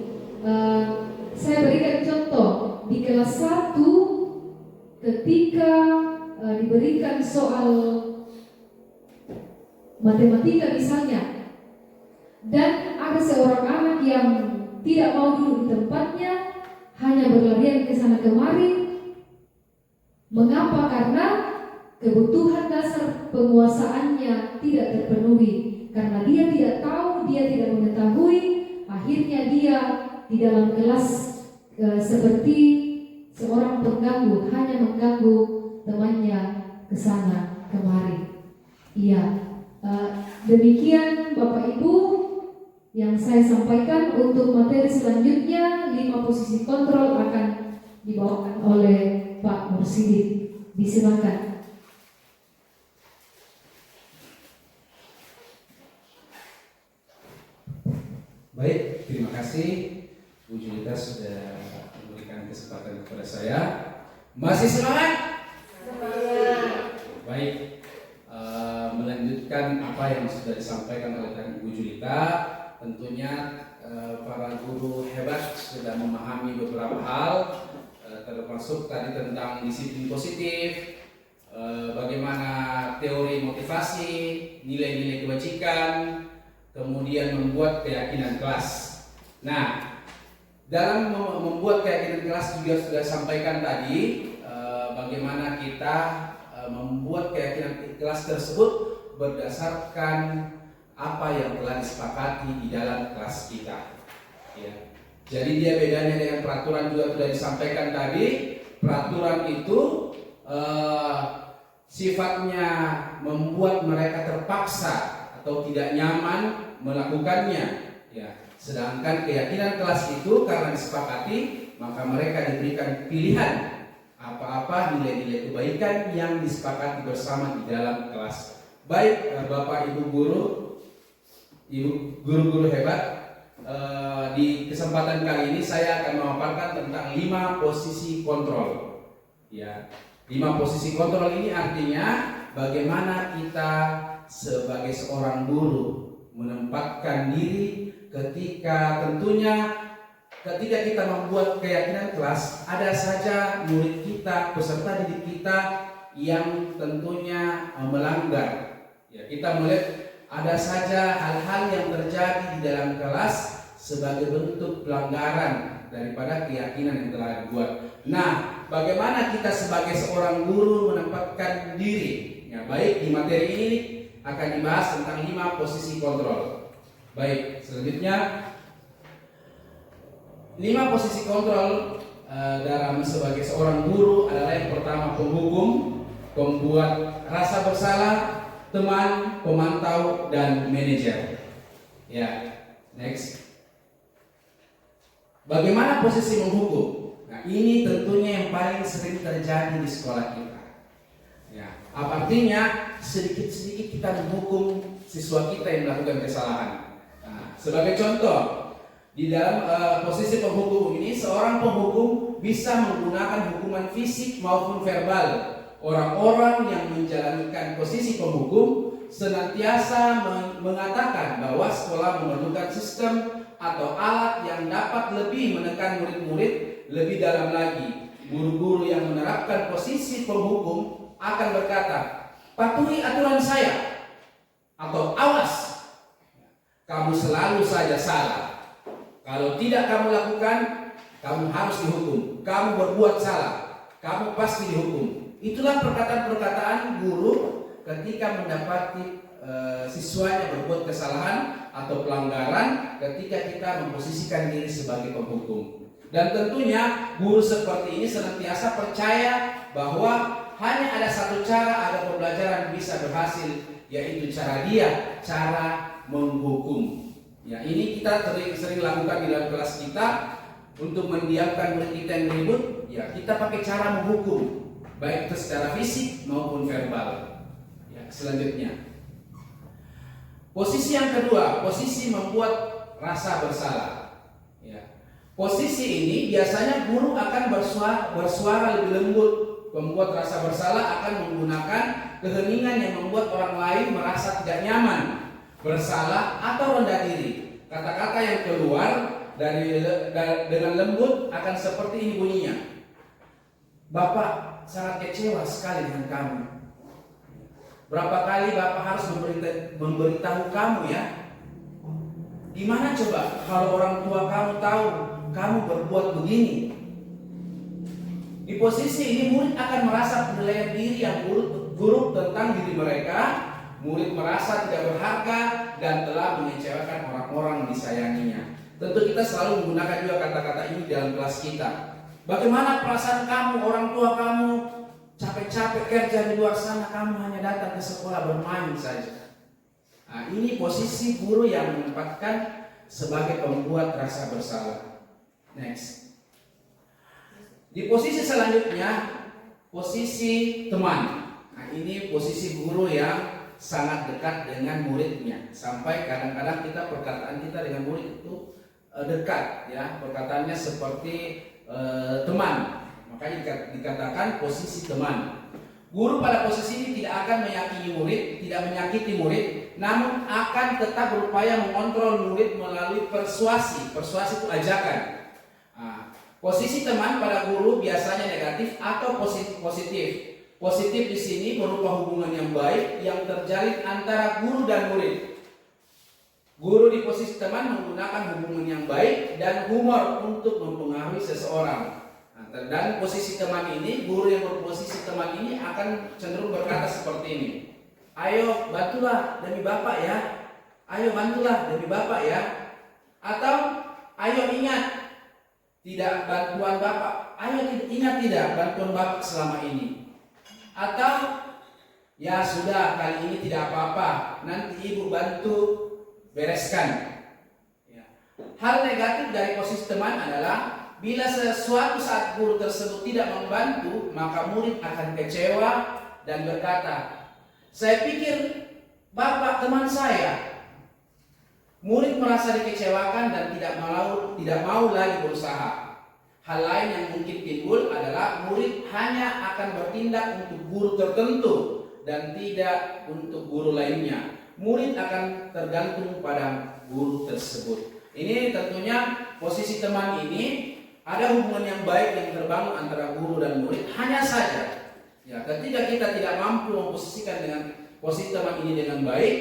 Saya berikan contoh di kelas 1, ketika diberikan soal matematika misalnya, dan ada seorang anak yang tidak mau duduk di tempatnya, hanya berlarian ke sana kemari. Mengapa? Karena kebutuhan dasar penguasaannya tidak terpenuhi. Karena dia tidak tahu, dia tidak mengetahui, akhirnya dia di dalam kelas seperti seorang pengganggu, hanya mengganggu temannya ke sana kemari. Iya, demikian Bapak Ibu yang saya sampaikan. Untuk materi selanjutnya 5 posisi kontrol akan dibawakan oleh Pak Mursyid. Disilakan. Baik, terima kasih Bu Julita sudah memberikan kesempatan kepada saya. Masih semangat? Baik, melanjutkan apa yang sudah disampaikan oleh Bu Julita. Tentunya para guru hebat sudah memahami beberapa hal, termasuk tadi tentang disiplin positif, bagaimana teori motivasi, nilai-nilai kebajikan, kemudian membuat keyakinan kelas. Nah, dalam membuat keyakinan kelas juga sudah sampaikan tadi bagaimana kita membuat keyakinan kelas tersebut berdasarkan apa yang telah disepakati di dalam kelas kita. Ya. Jadi dia bedanya dengan peraturan juga sudah disampaikan tadi. Peraturan itu sifatnya membuat mereka terpaksa atau tidak nyaman melakukannya, ya. Sedangkan keyakinan kelas itu karena disepakati, maka mereka diberikan pilihan apa-apa nilai-nilai kebaikan yang disepakati bersama di dalam kelas. Baik Bapak Ibu guru hebat, di kesempatan kali ini saya akan memaparkan tentang 5 posisi kontrol. Ya, 5 posisi kontrol ini artinya bagaimana kita sebagai seorang guru menempatkan diri ketika kita membuat keyakinan kelas, ada saja murid kita, peserta didik kita yang tentunya melanggar. Ya, kita melihat ada saja hal-hal yang terjadi di dalam kelas sebagai bentuk pelanggaran daripada keyakinan yang telah dibuat. Nah, bagaimana kita sebagai seorang guru menempatkan diri? Ya, baik di materi ini akan dibahas tentang 5 posisi kontrol. Baik, selanjutnya 5 posisi kontrol dalam sebagai seorang guru adalah yang pertama penghukum, pembuat rasa bersalah, teman, pemantau, dan manajer. Ya, next. Bagaimana posisi menghukum? Nah, ini tentunya yang paling sering terjadi di sekolah kita. Ya, apa artinya? Sedikit-sedikit kita menghukum siswa kita yang melakukan kesalahan. Nah, sebagai contoh, di dalam posisi penghukum ini, seorang penghukum bisa menggunakan hukuman fisik maupun verbal. Orang-orang yang menjalankan posisi penghukum senantiasa mengatakan bahwa sekolah memerlukan sistem atau alat yang dapat lebih menekan murid-murid lebih dalam lagi. Guru-guru yang menerapkan posisi penghukum akan berkata, patuhi aturan saya, atau awas, kamu selalu saja salah. Kalau tidak kamu lakukan, kamu harus dihukum. Kamu berbuat salah, kamu pasti dihukum. Itulah perkataan-perkataan guru ketika mendapati siswanya berbuat kesalahan atau pelanggaran ketika kita memposisikan diri sebagai penghukum. Dan tentunya guru seperti ini senantiasa percaya bahwa hanya ada satu cara agar pembelajaran bisa berhasil, yaitu cara menghukum. Ya, ini kita sering lakukan di dalam kelas kita untuk mendiamkan murid kita yang ribut. Ya, kita pakai cara menghukum, baik itu secara fisik maupun verbal. Ya, selanjutnya, posisi yang kedua, posisi membuat rasa bersalah. Ya, posisi ini biasanya guru akan bersuara lebih lembut. Pembuat rasa bersalah akan menggunakan keheningan yang membuat orang lain merasa tidak nyaman, bersalah atau rendah diri. Kata-kata yang keluar dengan lembut akan seperti ini bunyinya. Bapak sangat kecewa sekali dengan kamu. Berapa kali Bapak harus memberitahu kamu ya? Gimana coba kalau orang tua kamu tahu kamu berbuat begini? Di posisi ini murid akan merasa penilaian diri yang buruk tentang diri mereka. Murid merasa tidak berharga dan telah mengecewakan orang-orang yang disayanginya. Tentu kita selalu menggunakan juga kata-kata ini dalam kelas kita. Bagaimana perasaan kamu, orang tua kamu capek-capek kerja di luar sana, kamu hanya datang ke sekolah bermain saja. Nah, ini posisi guru yang menempatkan sebagai pembuat rasa bersalah. Next. Di posisi selanjutnya, posisi teman. Nah, ini posisi guru yang sangat dekat dengan muridnya. Sampai kadang-kadang perkataan kita dengan murid itu dekat, ya, perkataannya seperti teman. Makanya dikatakan posisi teman. Guru pada posisi ini tidak akan menyakiti murid, tidak menyakiti murid, namun akan tetap berupaya mengontrol murid melalui persuasi. Persuasi itu ajakan. Nah, posisi teman pada guru biasanya negatif atau positif. Positif di sini berupa hubungan yang baik yang terjalin antara guru dan murid. Guru di posisi teman menggunakan hubungan yang baik dan humor untuk mempengaruhi seseorang. Dan posisi teman ini, guru yang berposisi teman ini akan cenderung berkata seperti ini. Ayo bantulah demi Bapak ya. Ayo bantulah demi Bapak ya. Atau ayo ingat tidak bantuan Bapak. Ayo ingat tidak bantuan Bapak selama ini. Atau ya sudah kali ini tidak apa-apa. Nanti Ibu bantu bereskan. Ya. Hal negatif dari posisi teman adalah bila sesuatu saat guru tersebut tidak membantu, maka murid akan kecewa dan berkata, saya pikir Bapak teman saya. Murid merasa dikecewakan dan tidak mau lagi berusaha. Hal lain yang mungkin timbul adalah murid hanya akan bertindak untuk guru tertentu dan tidak untuk guru lainnya. Murid akan tergantung pada guru tersebut. Ini tentunya posisi teman ini ada hubungan yang baik yang terbangun antara guru dan murid. Hanya saja, ya, ketika kita tidak mampu memposisikan dengan posisi teman ini dengan baik,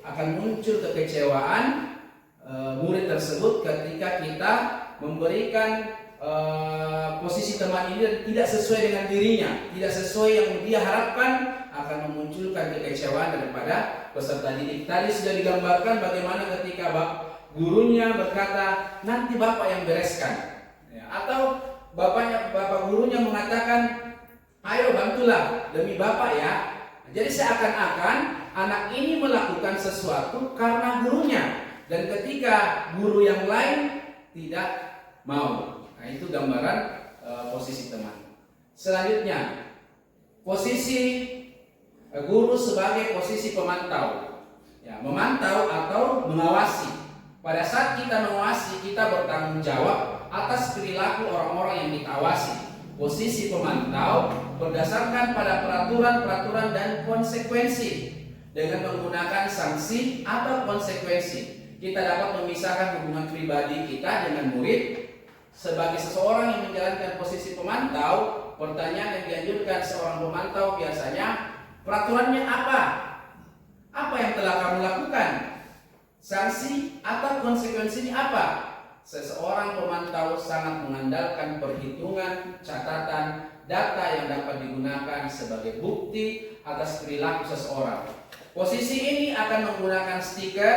akan muncul kekecewaan murid tersebut ketika kita memberikan posisi teman ini dan tidak sesuai dengan dirinya, tidak sesuai yang dia harapkan, akan memunculkan kekecewaan daripada peserta didik. Tadi sudah digambarkan bagaimana ketika gurunya berkata, nanti Bapak yang bereskan. Atau bapak gurunya mengatakan, ayo bantulah demi Bapak ya. Jadi seakan-akan anak ini melakukan sesuatu karena gurunya, dan ketika guru yang lain tidak mau. Nah, itu gambaran posisi teman. Selanjutnya, posisi guru sebagai posisi pemantau. Ya, memantau atau mengawasi. Pada saat kita mengawasi, kita bertanggung jawab atas perilaku orang-orang yang kita awasi. Posisi pemantau berdasarkan pada peraturan-peraturan dan konsekuensi. Dengan menggunakan sanksi atau konsekuensi, kita dapat memisahkan hubungan pribadi kita dengan murid. Sebagai seseorang yang menjalankan posisi pemantau, pertanyaan yang dianjurkan seorang pemantau biasanya, peraturannya apa? Apa yang telah kamu lakukan? Sanksi atau konsekuensinya apa? Seseorang pemantau sangat mengandalkan perhitungan, catatan, data yang dapat digunakan sebagai bukti atas perilaku seseorang. Posisi ini akan menggunakan stiker,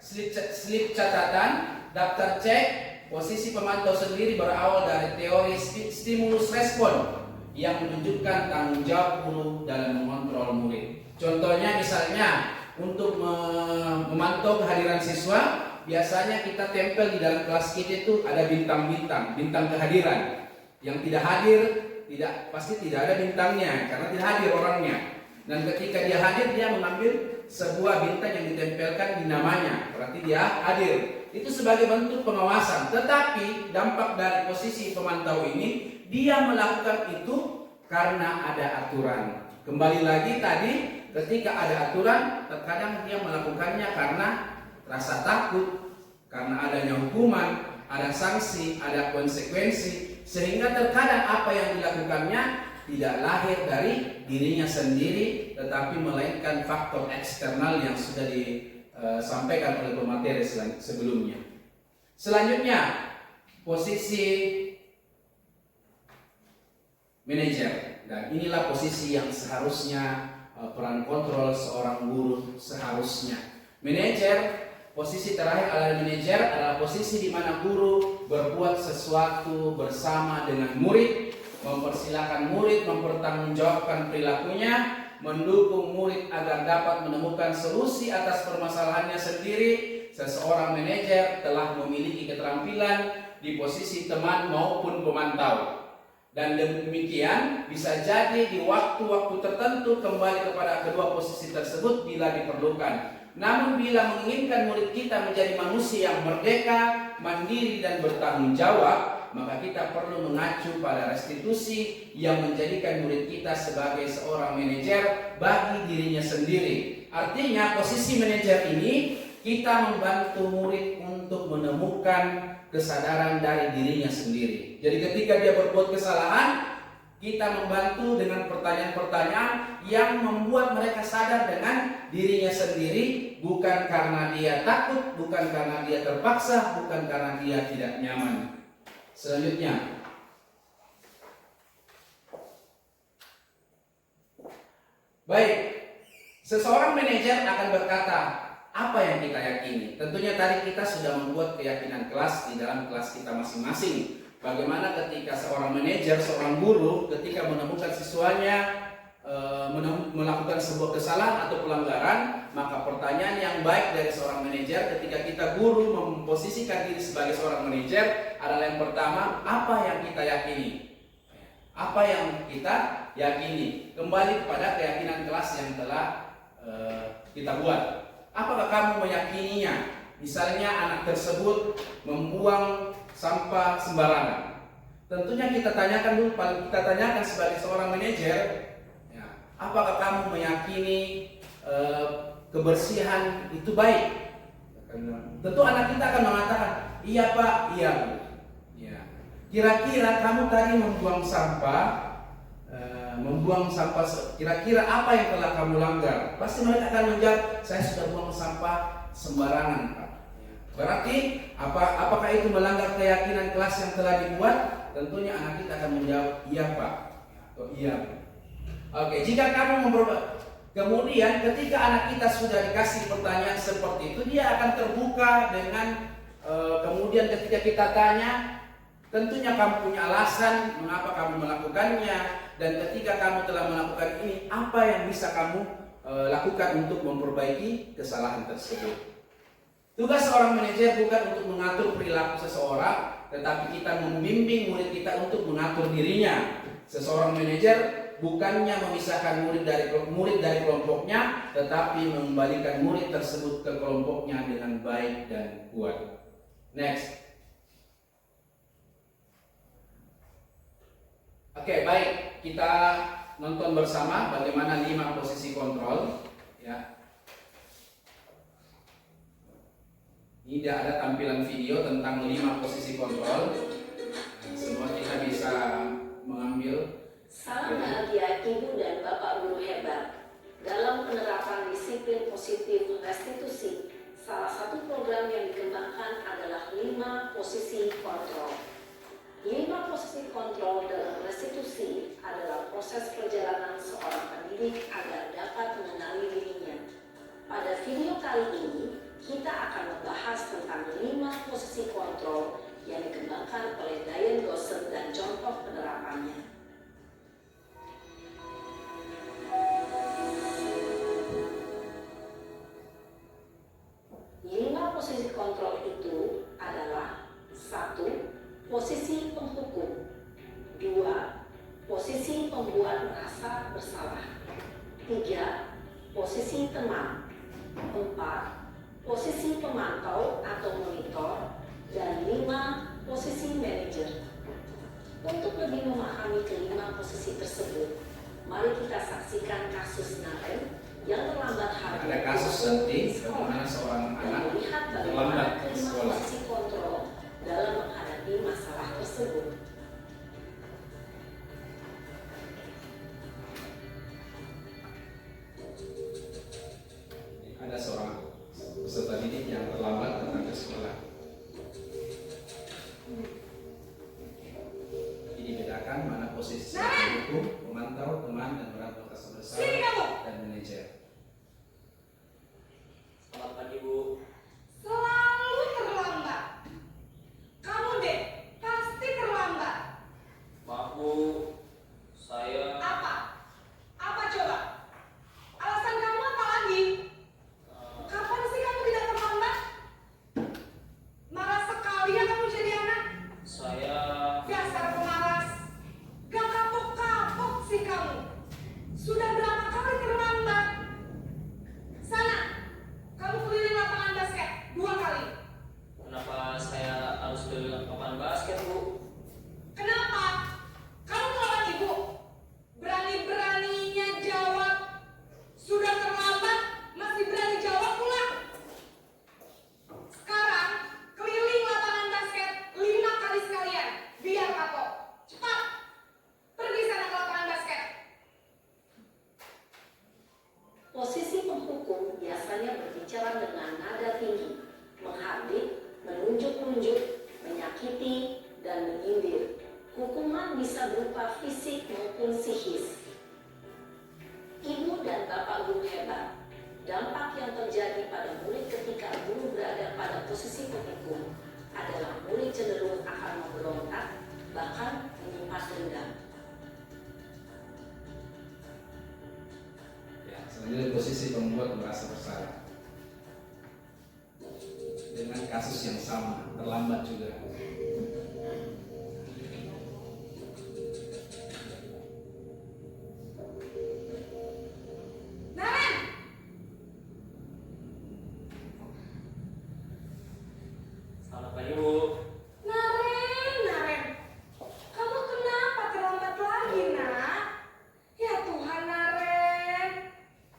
slip catatan, daftar cek. Posisi pemantau sendiri berawal dari teori stimulus respon yang menunjukkan tanggung jawab guru dalam mengontrol murid. Contohnya misalnya untuk memantau kehadiran siswa, biasanya kita tempel di dalam kelas kita itu ada bintang-bintang, bintang kehadiran. Yang tidak hadir, pasti tidak ada bintangnya karena tidak hadir orangnya. Dan ketika dia hadir, dia mengambil sebuah bintang yang ditempelkan di namanya, berarti dia hadir. Itu sebagai bentuk pengawasan. Tetapi dampak dari posisi pemantau ini, dia melakukan itu karena ada aturan. Kembali lagi tadi, ketika ada aturan, terkadang dia melakukannya karena rasa takut, karena adanya hukuman, ada sanksi, ada konsekuensi, sehingga terkadang apa yang dilakukannya tidak lahir dari dirinya sendiri, tetapi melainkan faktor eksternal yang sudah disampaikan oleh pemateri sebelumnya. Selanjutnya, posisi manajer, dan inilah posisi yang seharusnya peran kontrol seorang guru seharusnya. Manajer Posisi terakhir adalah manajer, adalah posisi di mana guru berbuat sesuatu bersama dengan murid, mempersilahkan murid mempertanggungjawabkan perilakunya, mendukung murid agar dapat menemukan solusi atas permasalahannya sendiri. Seseorang manajer telah memiliki keterampilan di posisi teman maupun pemantau. Dan demikian bisa jadi di waktu-waktu tertentu kembali kepada kedua posisi tersebut bila diperlukan. Namun bila menginginkan murid kita menjadi manusia yang merdeka, mandiri dan bertanggung jawab, maka kita perlu mengacu pada restitusi yang menjadikan murid kita sebagai seorang manajer bagi dirinya sendiri. Artinya posisi manajer ini kita membantu murid untuk menemukan kesadaran dari dirinya sendiri. Jadi ketika dia berbuat kesalahan, kita membantu dengan pertanyaan-pertanyaan yang membuat mereka sadar dengan dirinya sendiri, bukan karena dia takut, bukan karena dia terpaksa, bukan karena dia tidak nyaman. Selanjutnya, baik, seseorang manajer akan berkata, apa yang kita yakini? Tentunya tadi kita sudah membuat keyakinan kelas di dalam kelas kita masing-masing. Bagaimana ketika seorang manajer, seorang guru ketika menemukan siswanya melakukan sebuah kesalahan atau pelanggaran, maka pertanyaan yang baik dari seorang manajer ketika kita guru memposisikan diri sebagai seorang manajer adalah yang pertama, apa yang kita yakini? Apa yang kita yakini? Kembali kepada keyakinan kelas yang telah kita buat. Apakah kamu meyakininya? Misalnya anak tersebut membuang sampah sembarangan. Tentunya kita tanyakan dulu, kita tanyakan sebagai seorang manajer, ya, apakah kamu meyakini kebersihan itu baik? Tentu anak kita akan mengatakan, iya Pak, iya Bu. Ya. Kira-kira kamu tadi membuang sampah, kira-kira apa yang telah kamu langgar? Pasti mereka akan menjawab, saya sudah buang sampah sembarangan Pak. Berarti apakah itu melanggar keyakinan kelas yang telah dibuat? Tentunya anak kita akan menjawab iya Pak atau iya. Oke, jika kamu kemudian ketika anak kita sudah dikasih pertanyaan seperti itu, dia akan terbuka dengan kemudian ketika kita tanya, tentunya kamu punya alasan mengapa kamu melakukannya, dan ketika kamu telah melakukan ini, apa yang bisa kamu lakukan untuk memperbaiki kesalahan tersebut. Tugas seorang manajer bukan untuk mengatur perilaku seseorang, tetapi kita membimbing murid kita untuk mengatur dirinya. Seseorang manajer bukannya memisahkan murid dari kelompoknya, tetapi mengembalikan murid tersebut ke kelompoknya dengan baik dan kuat. Next. Oke, baik. Kita nonton bersama bagaimana 5 posisi kontrol. Ya. Ini tidak ada tampilan video tentang 5 posisi kontrol. Semua kita bisa mengambil. Salam bahagia Ibu dan Bapak Guru hebat. Dalam penerapan disiplin positif restitusi, salah satu program yang dikembangkan adalah 5 posisi kontrol. 5 posisi kontrol dalam restitusi adalah proses perjalanan seorang pendidik agar dapat mengenali dirinya. Pada video kali ini, kita akan membahas tentang 5 posisi kontrol yang dikembangkan oleh Diane Gossen dan contoh penerapannya. 5 posisi kontrol itu adalah 1. Posisi penghukum, 2. Posisi pembuat merasa bersalah, 3. Posisi teman, 4. Posisi pemantau atau monitor, dan 5. Posisi manajer. Untuk lebih memahami kelima posisi tersebut, mari kita saksikan kasus Naren yang terlambat hari Ada kasus nanti bagaimana seorang dan anak melihat terlambat bagaimana di kelima sekolah. posisi kontrol dalam menghadapi masalah tersebut. Ada seorang peserta didik yang terlambat datang ke sekolah. Ini bedakan mana posisi pendukung, pemantau, teman, dan merasa bersalah, dan manajer. Selamat pagi Bu. bisa berupa fisik maupun psikis. Ibu dan bapak guru hebat, dampak yang terjadi pada murid ketika guru berada pada posisi pemikul adalah murid cenderung akan memberontak, bahkan menyimpan dendam. Ya, selanjutnya posisi pembuat merasa bersalah. Dengan kasus yang sama, terlambat juga. Selamat pagi, Bu. Naren, kamu kenapa terlambat lagi, nak? Ya Tuhan, Naren,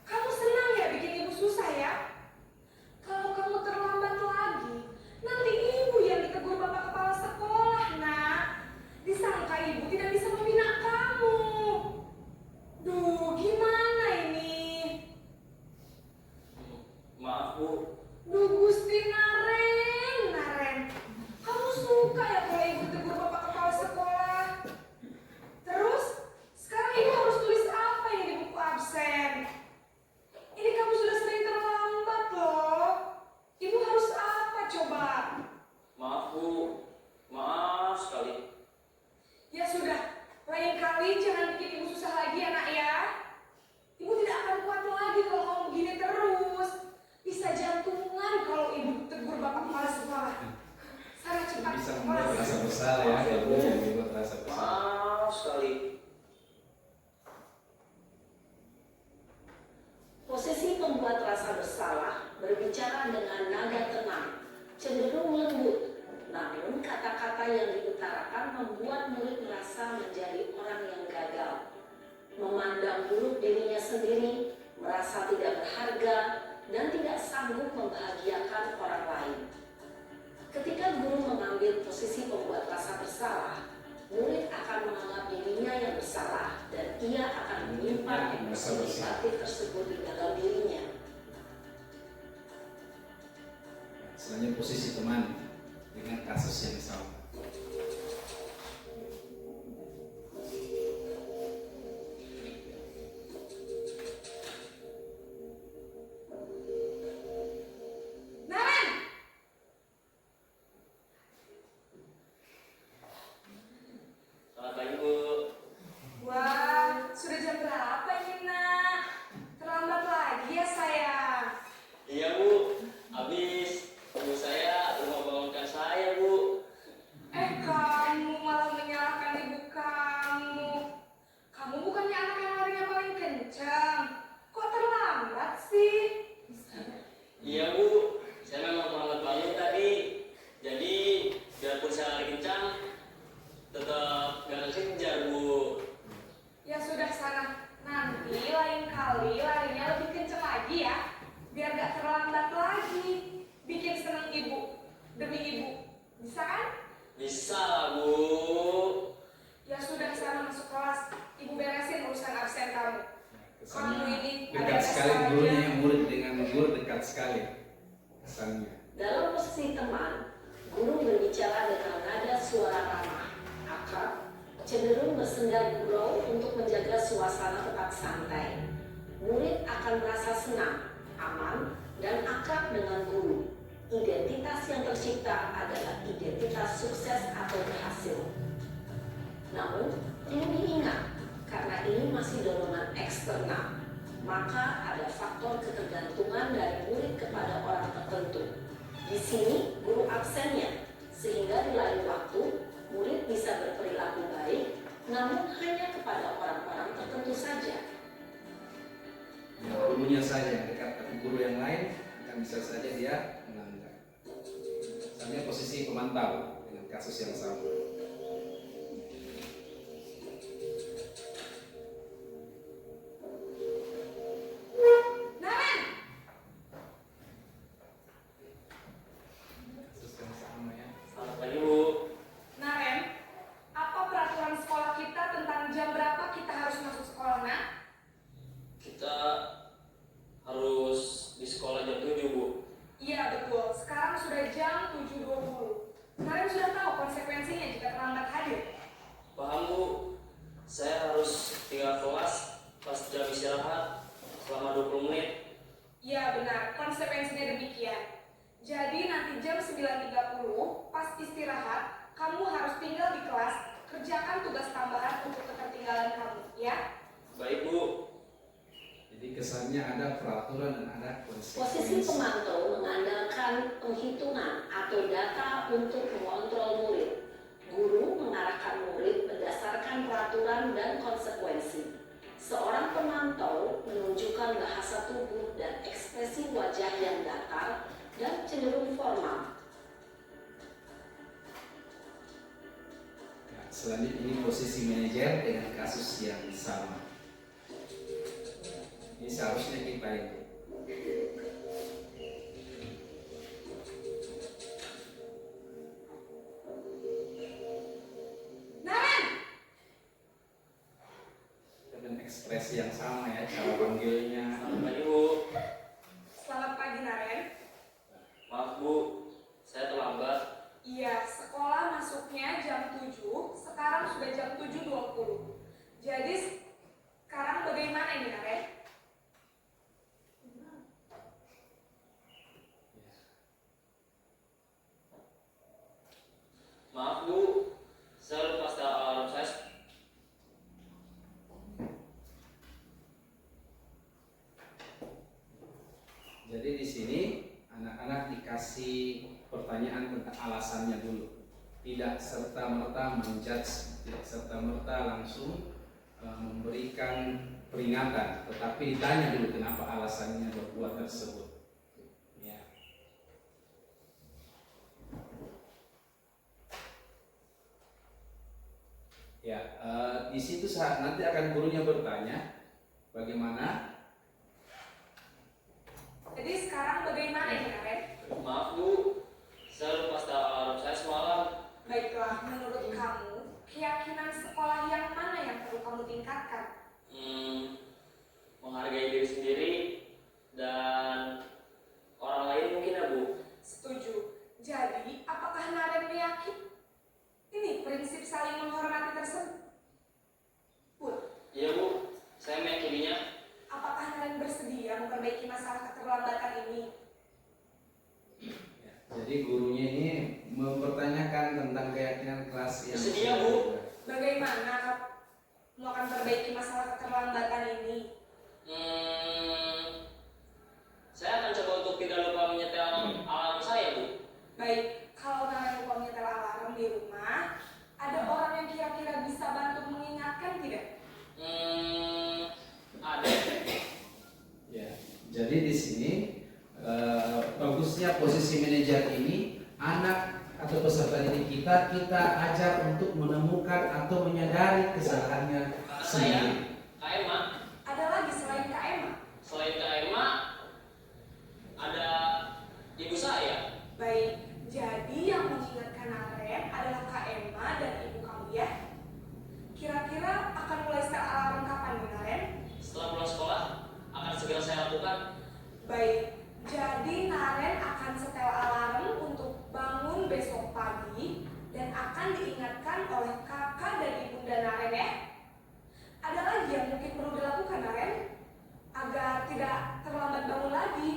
kamu senang ya bikin ibu susah ya? Kalau kamu terlambat lagi, nanti ibu yang ditegur bapak kepala sekolah, nak. Disangka ibu tidak bisa membina kamu. Duh, gimana ini? Maaf, Bu. Duh, Gusti Naren, kamu suka ya kalau ibu tegur bapak kepala sekolah? Terus, sekarang ibu harus tulis apa yang di buku absen? Ini kamu sudah sering terlambat loh. Ibu harus apa coba? Maaf, Bu. Maaf sekali. Ya sudah, lain kali jangan bikin ibu susah lagi ya nak ya. Ibu tidak akan kuat lagi kalau kamu begini terus. Bisa jantungan kalau ibu tegur bapak kepala sekolah. Sana cepat Bisa ke membuat kelas. rasa bersalah ya, kalau guru yang membuat rasa bersalah. Maaf sekali. Posisi pembuat rasa bersalah berbicara dengan nada tenang, cenderung lembut, namun kata-kata yang diutarakan membuat murid merasa menjadi orang yang gagal, memandang buruk dirinya sendiri, merasa tidak berharga, dan tidak sanggup membahagiakan orang lain. Ketika guru mengambil posisi pembuat rasa bersalah, murid akan menganggap dirinya yang bersalah dan ia akan menyimpan emosi negatif tersebut di dalam dirinya. Selanjutnya posisi teman dengan kasus yang sama. Naren! Selamat pagi, Bu. Wah, sudah jam berapa ini nak? Terlambat lagi ya sayang. Iya, Bu. Habis ibu saya rumah bangunkan saya, Bu. Kamu malah menyalahkan ibu kamu. Kamu bukannya anak yang larinya paling kencang. Kok terlambat sih? Iya, Bu. Saya memang terlambat bangun tadi. Jadi, biarpun saya lari kencang, tetap gak kejar, Bu. Ya sudah sana. Nanti lain kali larinya lebih kencang lagi ya. Biar gak terlambat lagi. Bikin senang ibu. Demi ibu. Bisa kan? Bisa lah, Bu. Ya sudah sana masuk kelas. Ibu beresin urusan absen kamu. Kamu ini Dekat sekali gurunya yang murid dengan guru dekat sekali kesannya. Dalam posisi teman, guru berbicara dengan nada suara ramah, akrab, cenderung bersenda gurau untuk menjaga suasana tetap santai. Murid akan merasa senang, aman, dan akrab dengan guru. Identitas yang tercipta adalah identitas sukses atau berhasil. Namun, perlu diingat, karena ini masih dorongan eksternal, maka ada faktor ketergantungan dari murid kepada orang tertentu. Di sini, guru absennya, sehingga di lain waktu, murid bisa berperilaku baik, namun hanya kepada orang-orang tertentu saja. Ya, gurunya saja yang dekat, tapi guru yang lain akan bisa saja dia melanggar. Misalnya posisi pemantau dengan kasus yang sama. Naren! Kasus yang sama ya. Selamat pagi, Bu. Naren, apa peraturan sekolah kita tentang jam berapa kita harus masuk sekolah, nak? Kita harus di sekolah jam 7, Bu. Iya betul, sekarang sudah jam 7.20. Naren sudah tahu konsekuensinya jika tugas tambahan untuk ketertinggalan kamu, ya? Baik Bu. Jadi kesannya ada peraturan dan ada Posisi konsekuensi. pemantau mengandalkan penghitungan atau data untuk mengontrol murid. Guru mengarahkan murid berdasarkan peraturan dan konsekuensi. Seorang pemantau menunjukkan bahasa tubuh dan ekspresi wajah yang datar dan cenderung formal. Ya, selanjutnya ini posisi manajer dengan kasus yang sama. Ini seharusnya kita ini. Naren! Dengan ekspresi yang sama ya, cara panggilnya. Selamat pagi Bu. Selamat pagi, Naren. Maaf Bu, saya terlambat. Iya, sekolah masuknya jam 7, sekarang sudah jam 7.20. Jadi, sekarang bagaimana ini, Naren? Maaf Bu, saya lupa setel alarm saya. Jadi di sini anak-anak dikasih pertanyaan tentang alasannya dulu. Tidak serta merta menjudge, tidak serta merta langsung memberikan peringatan, tetapi ditanya dulu kenapa alasannya berbuat tersebut. Ya. Ya, di situ saat nanti akan gurunya bertanya bagaimana. Jadi sekarang bagaimana ini, Naren? Maaf Bu, saya lupa setel alarm saya semalam. Baiklah, menurut kamu, keyakinan sekolah yang mana yang perlu kamu tingkatkan? Menghargai diri sendiri dan orang lain mungkin ya Bu. Setuju. Jadi, apakah Naren yakin ini prinsip saling menghormati tersebut? Iya Bu, saya meyakininya. Apakah Naren bersedia memperbaiki masalah keterlambatan ini? Ya, jadi gurunya ini mempertanyakan tentang keyakinan kelas yang Bersedia, Bu. Bagaimana kamu akan perbaiki masalah keterlambatan ini? Saya akan coba untuk tidak lupa menyetel alarm saya Bu. Baik, kalau Naren lupa menyetel alarm di rumah, ada orang yang kira-kira bisa bantu mengingatkan tidak? Ada. Ya, jadi di sini bagusnya posisi manajer ini anak atau peserta didik kita ajar untuk menemukan atau menyadari kesalahannya Saya, sendiri. Kak Emma, Ada lagi selain Kak Emma? selain Kak Emma, ada ibu saya. Baik, jadi yang mengingatkan Naren adalah Kak Emma dan ibu kamu ya? Kira-kira akan mulai setel alarm kapan nih, Naren? Setelah pulang sekolah, akan segera saya lakukan. Baik, jadi Naren akan setel alarm untuk bangun besok pagi dan akan diingatkan oleh kakak dan ibunda Naren ya. Ada lagi yang mungkin perlu dilakukan Naren agar tidak terlambat bangun lagi.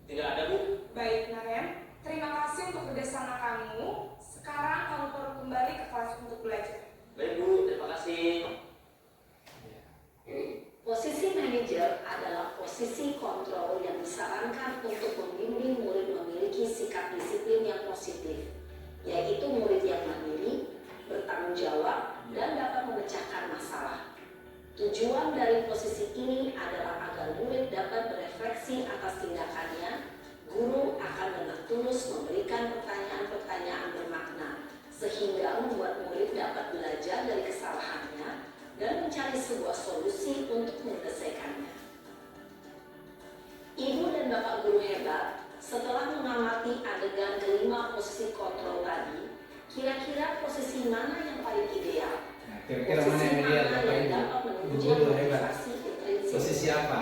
Tidak ada Bu. Baik Naren, terima kasih untuk kerjasama kamu. Sekarang kamu perlu kembali ke kelas untuk belajar. Baik Bu, terima kasih. Posisi manajer adalah posisi kontrol yang disarankan untuk membimbing murid memiliki sikap disiplin yang positif, yaitu murid yang mandiri, bertanggung jawab, dan dapat memecahkan masalah. Tujuan dari posisi ini adalah agar murid dapat berefleksi atas tindakannya. Guru akan dengan tulus memberikan pertanyaan-pertanyaan bermakna, sehingga membuat murid dapat belajar dari kesalahannya dan mencari sebuah solusi untuk menyelesaikannya. Ibu dan Bapak guru hebat, setelah mengamati adegan kelima posisi kontrol tadi, kira-kira posisi mana yang paling ideal? Nah, kira-kira mana yang ideal Bapak yang Ibu? dapat Ibu menunjang guru hebat. motivasi intrinsik? Posisi apa?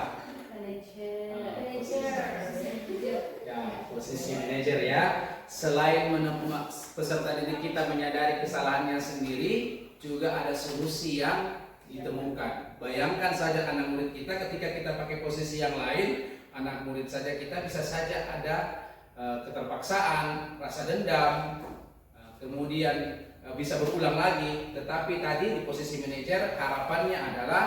Ya, posisi manajer ya. Selain menemukan peserta didik kita menyadari kesalahannya sendiri, juga ada solusi yang ditemukan. Bayangkan saja anak murid kita ketika kita pakai posisi yang lain, anak murid saja kita bisa saja ada keterpaksaan, rasa dendam, kemudian bisa berulang lagi. Tetapi tadi di posisi manajer harapannya adalah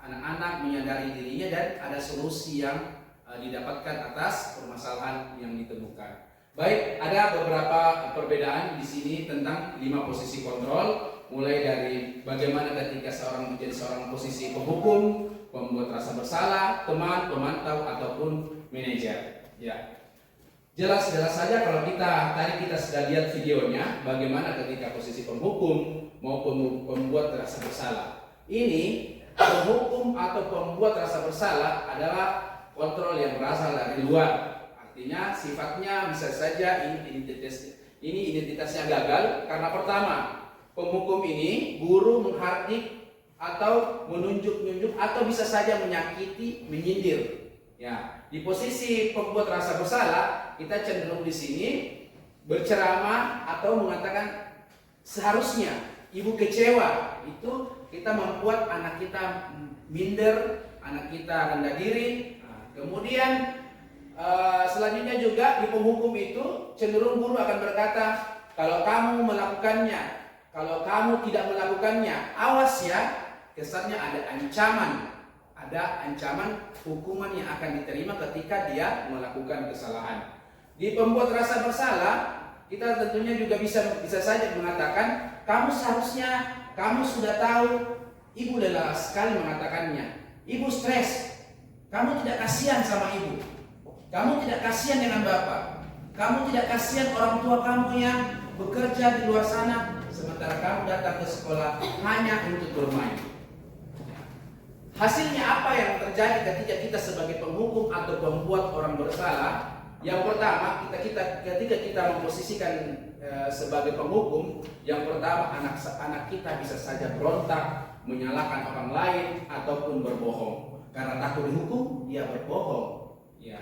anak-anak menyadari dirinya dan ada solusi yang didapatkan atas permasalahan yang ditemukan. Baik, ada beberapa perbedaan di sini tentang 5 posisi kontrol, mulai dari bagaimana ketika seorang menjadi seorang posisi penghukum, pembuat rasa bersalah, teman, pemantau ataupun manajer. Ya. Jelas-jelas saja kalau tadi kita sudah lihat videonya bagaimana ketika posisi penghukum maupun pembuat rasa bersalah. Ini penghukum atau pembuat rasa bersalah adalah kontrol yang berasal dari luar. Artinya sifatnya bisa saja ini identitasnya gagal karena pertama, penghukum ini guru menghardik atau menunjuk-nunjuk atau bisa saja menyakiti, menyindir. Ya, di posisi pembuat rasa bersalah kita cenderung di sini berceramah atau mengatakan seharusnya ibu kecewa, itu kita membuat anak kita minder, anak kita rendah diri. Kemudian selanjutnya juga di penghukum itu cenderung guru akan berkata, kalau kamu melakukannya, kalau kamu tidak melakukannya, awas ya, kesannya ada ancaman hukuman yang akan diterima ketika dia melakukan kesalahan. Di pembuat rasa bersalah, kita tentunya juga bisa saja mengatakan, kamu seharusnya, kamu sudah tahu, ibu lelah sekali mengatakannya, ibu stres. Kamu tidak kasihan sama ibu, kamu tidak kasihan dengan bapak, kamu tidak kasihan orang tua kamu yang bekerja di luar sana, sementara kamu datang ke sekolah hanya untuk bermain. Hasilnya apa yang terjadi ketika kita sebagai penghukum atau pembuat orang bersalah? Yang pertama, ketika kita memposisikan sebagai penghukum, yang pertama anak kita bisa saja berontak, menyalahkan orang lain ataupun berbohong. Karena takut dihukum, dia berbohong. Ya.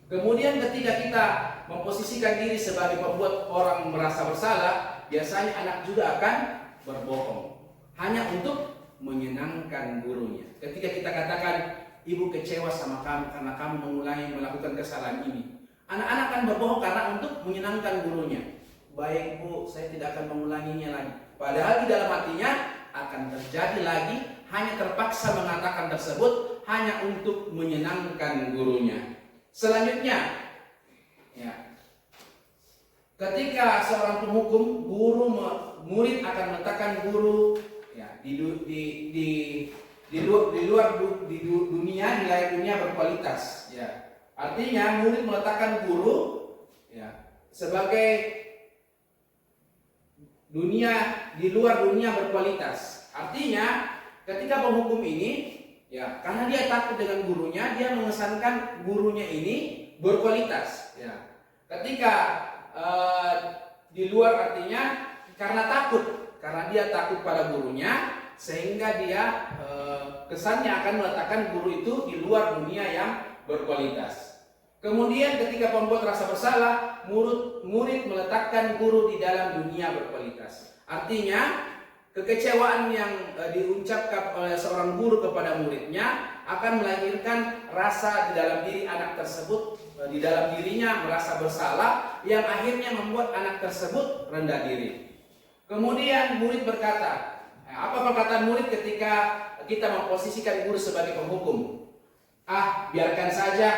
Kemudian ketika kita memposisikan diri sebagai pembuat orang merasa bersalah, biasanya anak juga akan berbohong. Hanya untuk menyenangkan gurunya. Ketika kita katakan, ibu kecewa sama kamu karena kamu mengulangi melakukan kesalahan ini, anak-anak akan berbohong karena untuk menyenangkan gurunya. Baik bu, saya tidak akan mengulanginya lagi. Padahal di dalam hatinya akan terjadi lagi, hanya terpaksa mengatakan tersebut hanya untuk menyenangkan gurunya. Selanjutnya, ya, ketika seorang penghukum, murid akan meletakkan guru ya, di nilai dunia berkualitas. Ya. Artinya murid meletakkan guru ya, sebagai di luar dunia berkualitas. Artinya ketika penghukum ini ya, karena dia takut dengan gurunya, dia mengesankan gurunya ini berkualitas. Ya. Ketika di luar artinya karena dia takut pada gurunya, sehingga dia kesannya akan meletakkan guru itu di luar dunia yang berkualitas. Kemudian ketika pembuat rasa bersalah, murid meletakkan guru di dalam dunia berkualitas. Artinya kekecewaan yang diucapkan oleh seorang guru kepada muridnya akan melahirkan rasa di dalam diri anak tersebut, di dalam dirinya merasa bersalah, yang akhirnya membuat anak tersebut rendah diri. Kemudian murid berkata, apa perkataan murid ketika kita memposisikan guru sebagai penghukum? Ah, biarkan saja,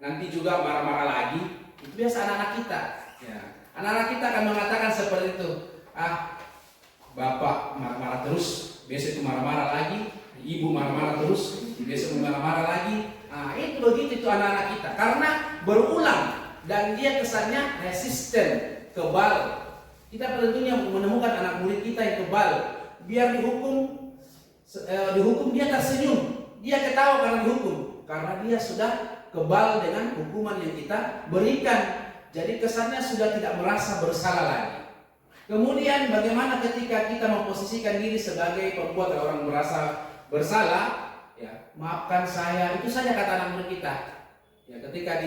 nanti juga marah-marah lagi. Itu biasa anak-anak kita. Ya. Anak-anak kita akan mengatakan seperti itu. Ah, bapak marah-marah terus, besok itu marah-marah lagi, ibu marah-marah terus, besok marah-marah lagi. Nah, itu begitu itu anak-anak kita. Karena berulang dan dia kesannya resisten, kebal. Kita tentunya menemukan anak murid kita yang kebal. Biar dihukum dia tersenyum, dia ketawa karena dihukum, karena dia sudah kebal dengan hukuman yang kita berikan. Jadi kesannya sudah tidak merasa bersalah lagi. Kemudian bagaimana ketika kita memposisikan diri sebagai pembuat orang merasa bersalah, ya, maafkan saya, itu saja kata anak murid kita. Ya, ketika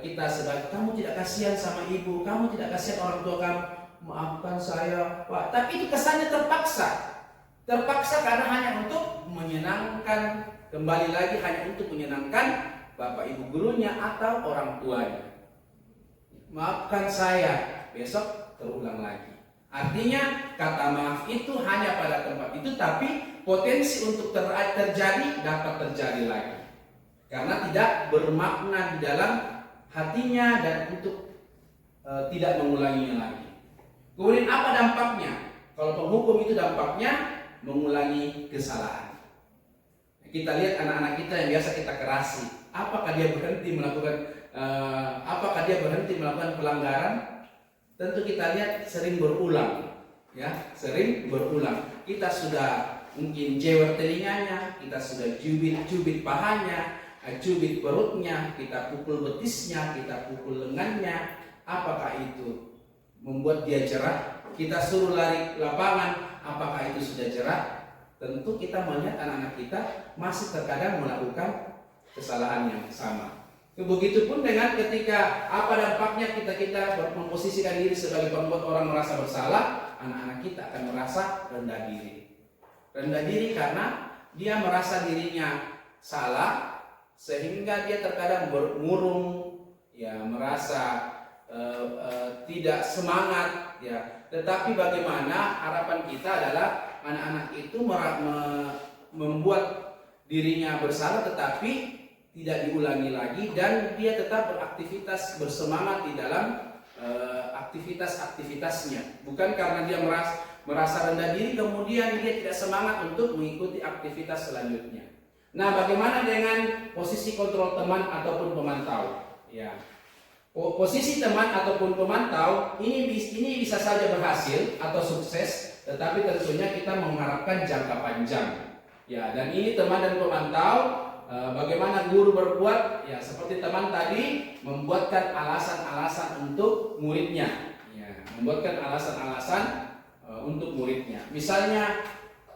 kita sebagai, kamu tidak kasihan sama ibu, kamu tidak kasihan orang tua kamu, maafkan saya, Pak. Tapi itu kesannya terpaksa karena hanya untuk menyenangkan, kembali lagi hanya untuk menyenangkan bapak ibu gurunya atau orang tuanya. Maafkan saya, besok terulang lagi. Artinya kata maaf itu hanya pada tempat itu, tapi potensi untuk terjadi dapat terjadi lagi. Karena tidak bermakna di dalam hatinya dan untuk tidak mengulanginya lagi. Kemudian apa dampaknya? Kalau penghukum itu dampaknya mengulangi kesalahan. Kita lihat anak-anak kita yang biasa kita kerasi, apakah dia berhenti melakukan pelanggaran? Tentu kita lihat sering berulang, ya, sering berulang. Kita sudah mungkin jewer telinganya, kita sudah cubit pahanya, cubit perutnya, kita pukul betisnya, kita pukul lengannya. Apakah itu membuat dia jerah? Kita suruh lari lapangan, apakah itu sudah jerah? Tentu kita melihat anak-anak kita masih terkadang melakukan kesalahan yang sama. Begitupun dengan ketika apa dampaknya kita memposisikan diri sebagai pembuat orang merasa bersalah, anak-anak kita akan merasa rendah diri. Rendah diri karena dia merasa dirinya salah, sehingga dia terkadang murung, ya, merasa tidak semangat, ya. Tetapi bagaimana harapan kita adalah anak-anak itu membuat dirinya bersalah, tetapi tidak diulangi lagi, dan dia tetap beraktivitas, bersemangat di dalam aktivitas-aktivitasnya. Bukan karena dia merasa rendah diri kemudian dia tidak semangat untuk mengikuti aktivitas selanjutnya. Nah, bagaimana dengan posisi kontrol teman ataupun pemantau? Ya, posisi teman ataupun pemantau ini bisa saja berhasil atau sukses, tetapi tentunya kita mengharapkan jangka panjang. Ya, dan ini teman dan pemantau. Bagaimana guru berbuat? Ya, seperti teman tadi membuatkan alasan-alasan untuk muridnya. Ya, membuatkan alasan-alasan untuk muridnya. Misalnya,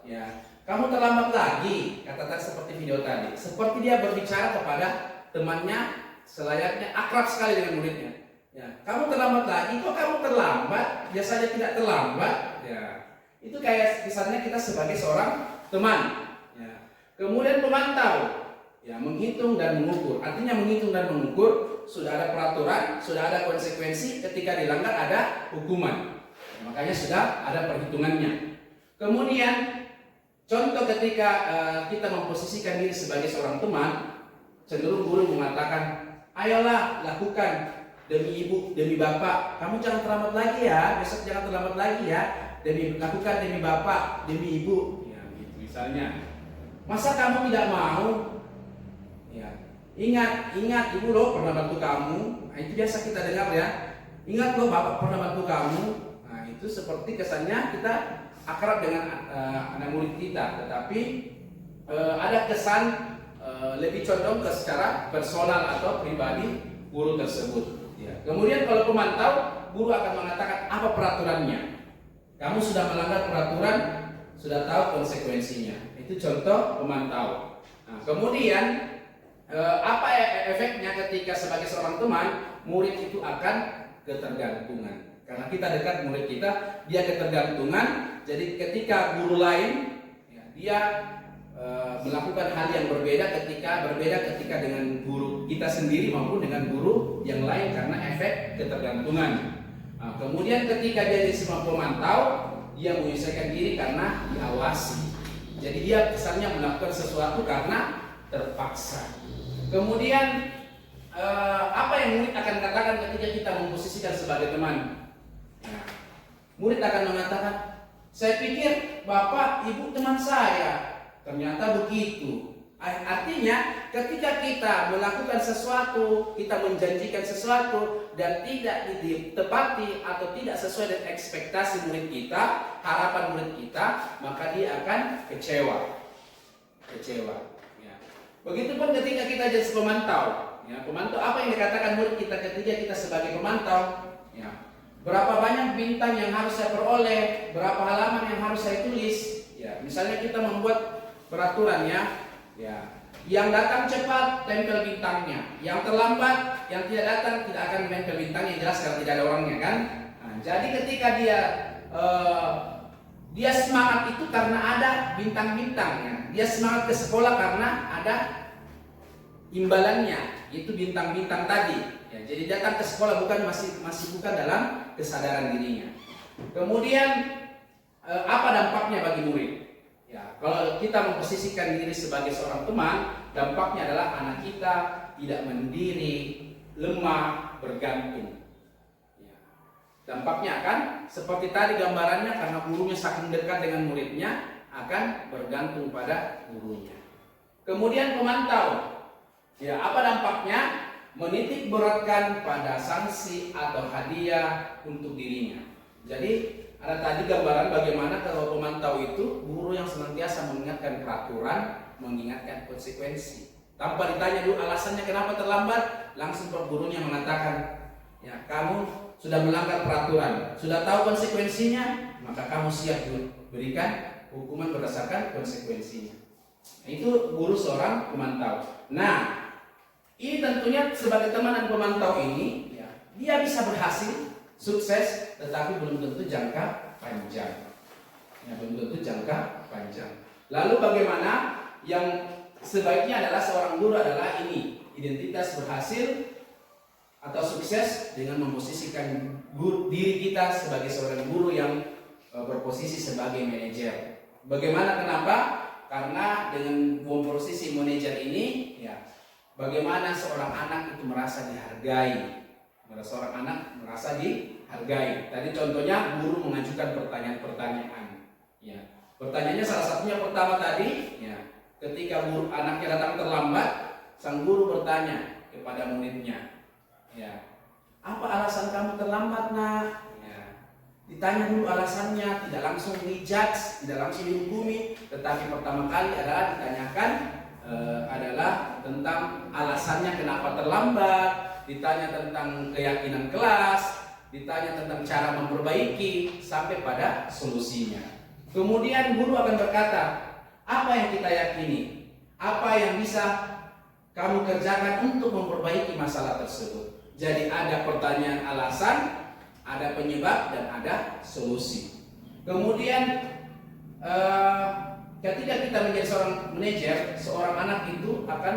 ya, kamu terlambat lagi, kata seperti video tadi. Seperti dia berbicara kepada temannya selayaknya akrab sekali dengan muridnya. Ya, kamu terlambat lagi, kok kamu terlambat? Biasanya tidak terlambat. Ya, itu kayak misalnya kita sebagai seorang teman. Ya. Kemudian pemantau. Ya, menghitung dan mengukur. Artinya menghitung dan mengukur, sudah ada peraturan, sudah ada konsekuensi, ketika dilanggar ada hukuman. Ya, makanya sudah ada perhitungannya. Kemudian contoh ketika kita memposisikan diri sebagai seorang teman, cenderung guru mengatakan, ayolah lakukan demi ibu, demi bapak. Kamu jangan terlambat lagi ya, besok jangan terlambat lagi ya. Lakukan demi bapak, demi ibu. Ya, gitu misalnya. Masa kamu tidak mau? Ya, ingat ibu loh pernah bantu kamu. Nah, itu biasa kita dengar ya. Ingat loh bapak pernah bantu kamu. Nah, itu seperti kesannya kita akrab dengan anak murid kita, tetapi ada kesan lebih condong ke secara personal atau pribadi guru tersebut. Ya. Kemudian kalau pemantau, guru akan mengatakan apa peraturannya. Kamu sudah melanggar peraturan, sudah tahu konsekuensinya. Itu contoh pemantau. Nah, kemudian apa efeknya ketika sebagai seorang teman, murid itu akan ketergantungan. Karena kita dekat murid kita, dia ketergantungan. Jadi ketika guru lain, ya, dia melakukan hal yang berbeda ketika dengan guru kita sendiri maupun dengan guru yang lain karena efek ketergantungan. Nah, kemudian ketika dia jadi seorang pemantau, dia menyesuaikan diri karena diawasi. Jadi dia kesannya melakukan sesuatu karena terpaksa. Kemudian apa yang murid akan katakan ketika kita memposisikan sebagai teman? Nah, murid akan mengatakan, saya pikir bapak, ibu teman saya. Ternyata begitu. Artinya ketika kita melakukan sesuatu, kita menjanjikan sesuatu dan tidak ditepati atau tidak sesuai dengan ekspektasi murid kita, harapan murid kita, maka dia akan kecewa. Begitupun ketika kita jadi pemantau. Ya, pemantau apa yang dikatakan murid kita ketika kita sebagai pemantau? Ya, berapa banyak bintang yang harus saya peroleh? Berapa halaman yang harus saya tulis? Ya, misalnya kita membuat peraturannya, ya, yang datang cepat tempel bintangnya, yang terlambat, yang tidak datang tidak akan menempel bintangnya, jelas kalau tidak ada orangnya kan. Nah, jadi ketika dia semangat itu karena ada bintang-bintangnya. Dia semangat ke sekolah karena ada imbalannya, itu bintang-bintang tadi. Ya, jadi datang ke sekolah masih bukan dalam kesadaran dirinya. Kemudian apa dampaknya bagi murid? Ya, kalau kita memposisikan diri sebagai seorang teman, dampaknya adalah anak kita tidak mendiri, lemah, bergantung. Ya. Dampaknya akan seperti tadi gambarannya, karena gurunya saking dekat dengan muridnya, akan bergantung pada gurunya. Kemudian pemantau. Ya, apa dampaknya? Menitik beratkan pada sanksi atau hadiah untuk dirinya. Jadi ada tadi gambaran bagaimana kalau pemantau itu guru yang senantiasa mengingatkan peraturan, mengingatkan konsekuensi. Tanpa ditanya dulu alasannya kenapa terlambat, langsung gurunya mengatakan, ya kamu sudah melanggar peraturan, sudah tahu konsekuensinya, maka kamu siap berikan hukuman berdasarkan konsekuensinya. Nah, itu guru seorang pemantau. Nah, ini tentunya sebagai teman dan pemantau ini, ya, dia bisa berhasil, sukses, tetapi belum tentu jangka panjang. Ya, belum tentu jangka panjang. Lalu bagaimana? Yang sebaiknya adalah seorang guru adalah ini, identitas berhasil atau sukses dengan memposisikan diri kita sebagai seorang guru yang berposisi sebagai manajer. Bagaimana? Kenapa? Karena dengan memposisi manajer ini, ya, bagaimana seorang anak itu merasa dihargai. Seorang anak merasa dihargai. Tadi contohnya guru mengajukan pertanyaan-pertanyaan. Ya, pertanyaannya salah satunya pertama tadi, ya, ketika anaknya datang terlambat, sang guru bertanya kepada muridnya, ya, apa alasan kamu terlambat, nak? Ya, ditanya dulu alasannya, tidak langsung dijudge, tidak langsung dihukumi, tetapi pertama kali adalah ditanyakan adalah tentang alasannya kenapa terlambat, ditanya tentang keyakinan kelas, ditanya tentang cara memperbaiki sampai pada solusinya. Kemudian guru akan berkata, apa yang kita yakini, apa yang bisa kamu kerjakan untuk memperbaiki masalah tersebut. Jadi ada pertanyaan alasan, ada penyebab, dan ada solusi. Kemudian ketika kita menjadi seorang manajer, seorang anak itu akan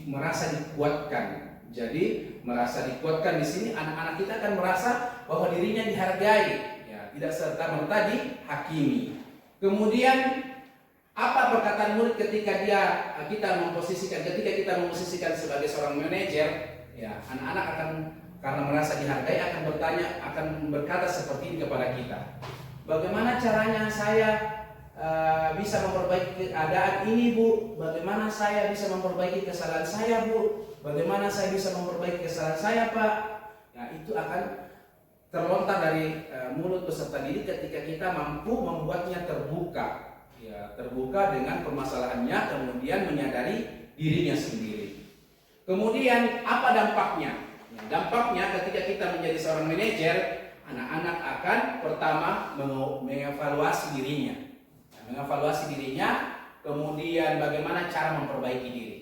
merasa dikuatkan. Jadi merasa dikuatkan di sini, anak-anak kita akan merasa bahwa dirinya dihargai, ya, tidak serta-merta dihakimi. Kemudian apa perkataan murid ketika kita memposisikan sebagai seorang manajer, ya, anak-anak akan karena merasa dihargai akan berkata seperti ini kepada kita. Bagaimana caranya saya bisa memperbaiki keadaan ini, Bu? Bagaimana saya bisa memperbaiki kesalahan saya, Bu? Bagaimana saya bisa memperbaiki kesalahan saya, Pak? Nah, itu akan terlontar dari mulut peserta didik ketika kita mampu membuatnya terbuka, ya, terbuka dengan permasalahannya, kemudian menyadari dirinya sendiri. Kemudian apa dampaknya? Ya, dampaknya ketika kita menjadi seorang manajer, anak-anak akan pertama mengevaluasi dirinya. Mengevaluasi dirinya, kemudian bagaimana cara memperbaiki diri.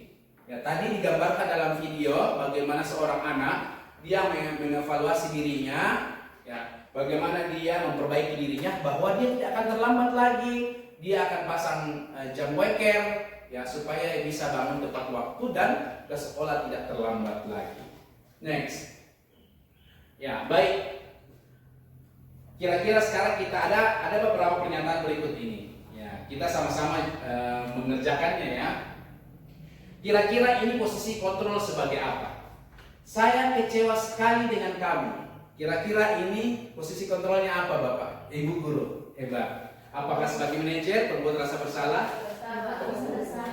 Ya, tadi digambarkan dalam video bagaimana seorang anak dia mengevaluasi dirinya, ya, bagaimana dia memperbaiki dirinya bahwa dia tidak akan terlambat lagi, dia akan pasang jam waker, ya, supaya bisa bangun tepat waktu dan ke sekolah tidak terlambat lagi. Next, ya, baik. Kira-kira sekarang kita ada beberapa pernyataan berikut ini. Kita sama-sama mengerjakannya, ya. Kira-kira ini posisi kontrol sebagai apa? Saya kecewa sekali dengan kamu. Kira-kira ini posisi kontrolnya apa, Bapak? Ibu guru, hebat. Apakah sebagai manajer membuat rasa bersalah?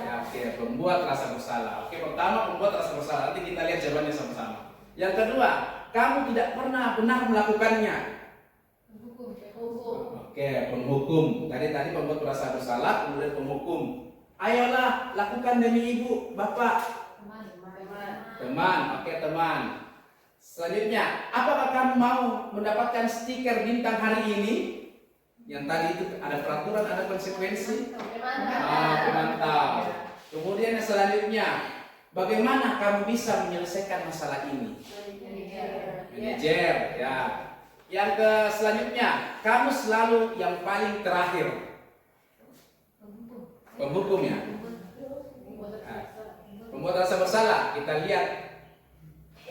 Ya, oke, membuat rasa bersalah. Oke, pertama membuat rasa bersalah. Nanti kita lihat jawabannya sama-sama. Yang kedua, kamu tidak pernah benar melakukannya. Oke, penghukum. Tadi pembuat merasa bersalah, kemudian penghukum. Ayolah, lakukan demi ibu, bapak. Teman, oke, teman. Selanjutnya, apakah kamu mau mendapatkan stiker bintang hari ini? Yang tadi itu ada peraturan, ada konsekuensi. Pemantau. Kemudian yang selanjutnya, bagaimana kamu bisa menyelesaikan masalah ini? Manajer, ya. Yang selanjutnya, kamu selalu yang paling terakhir. Penghukum, ya. Membuat rasa bersalah. Kita lihat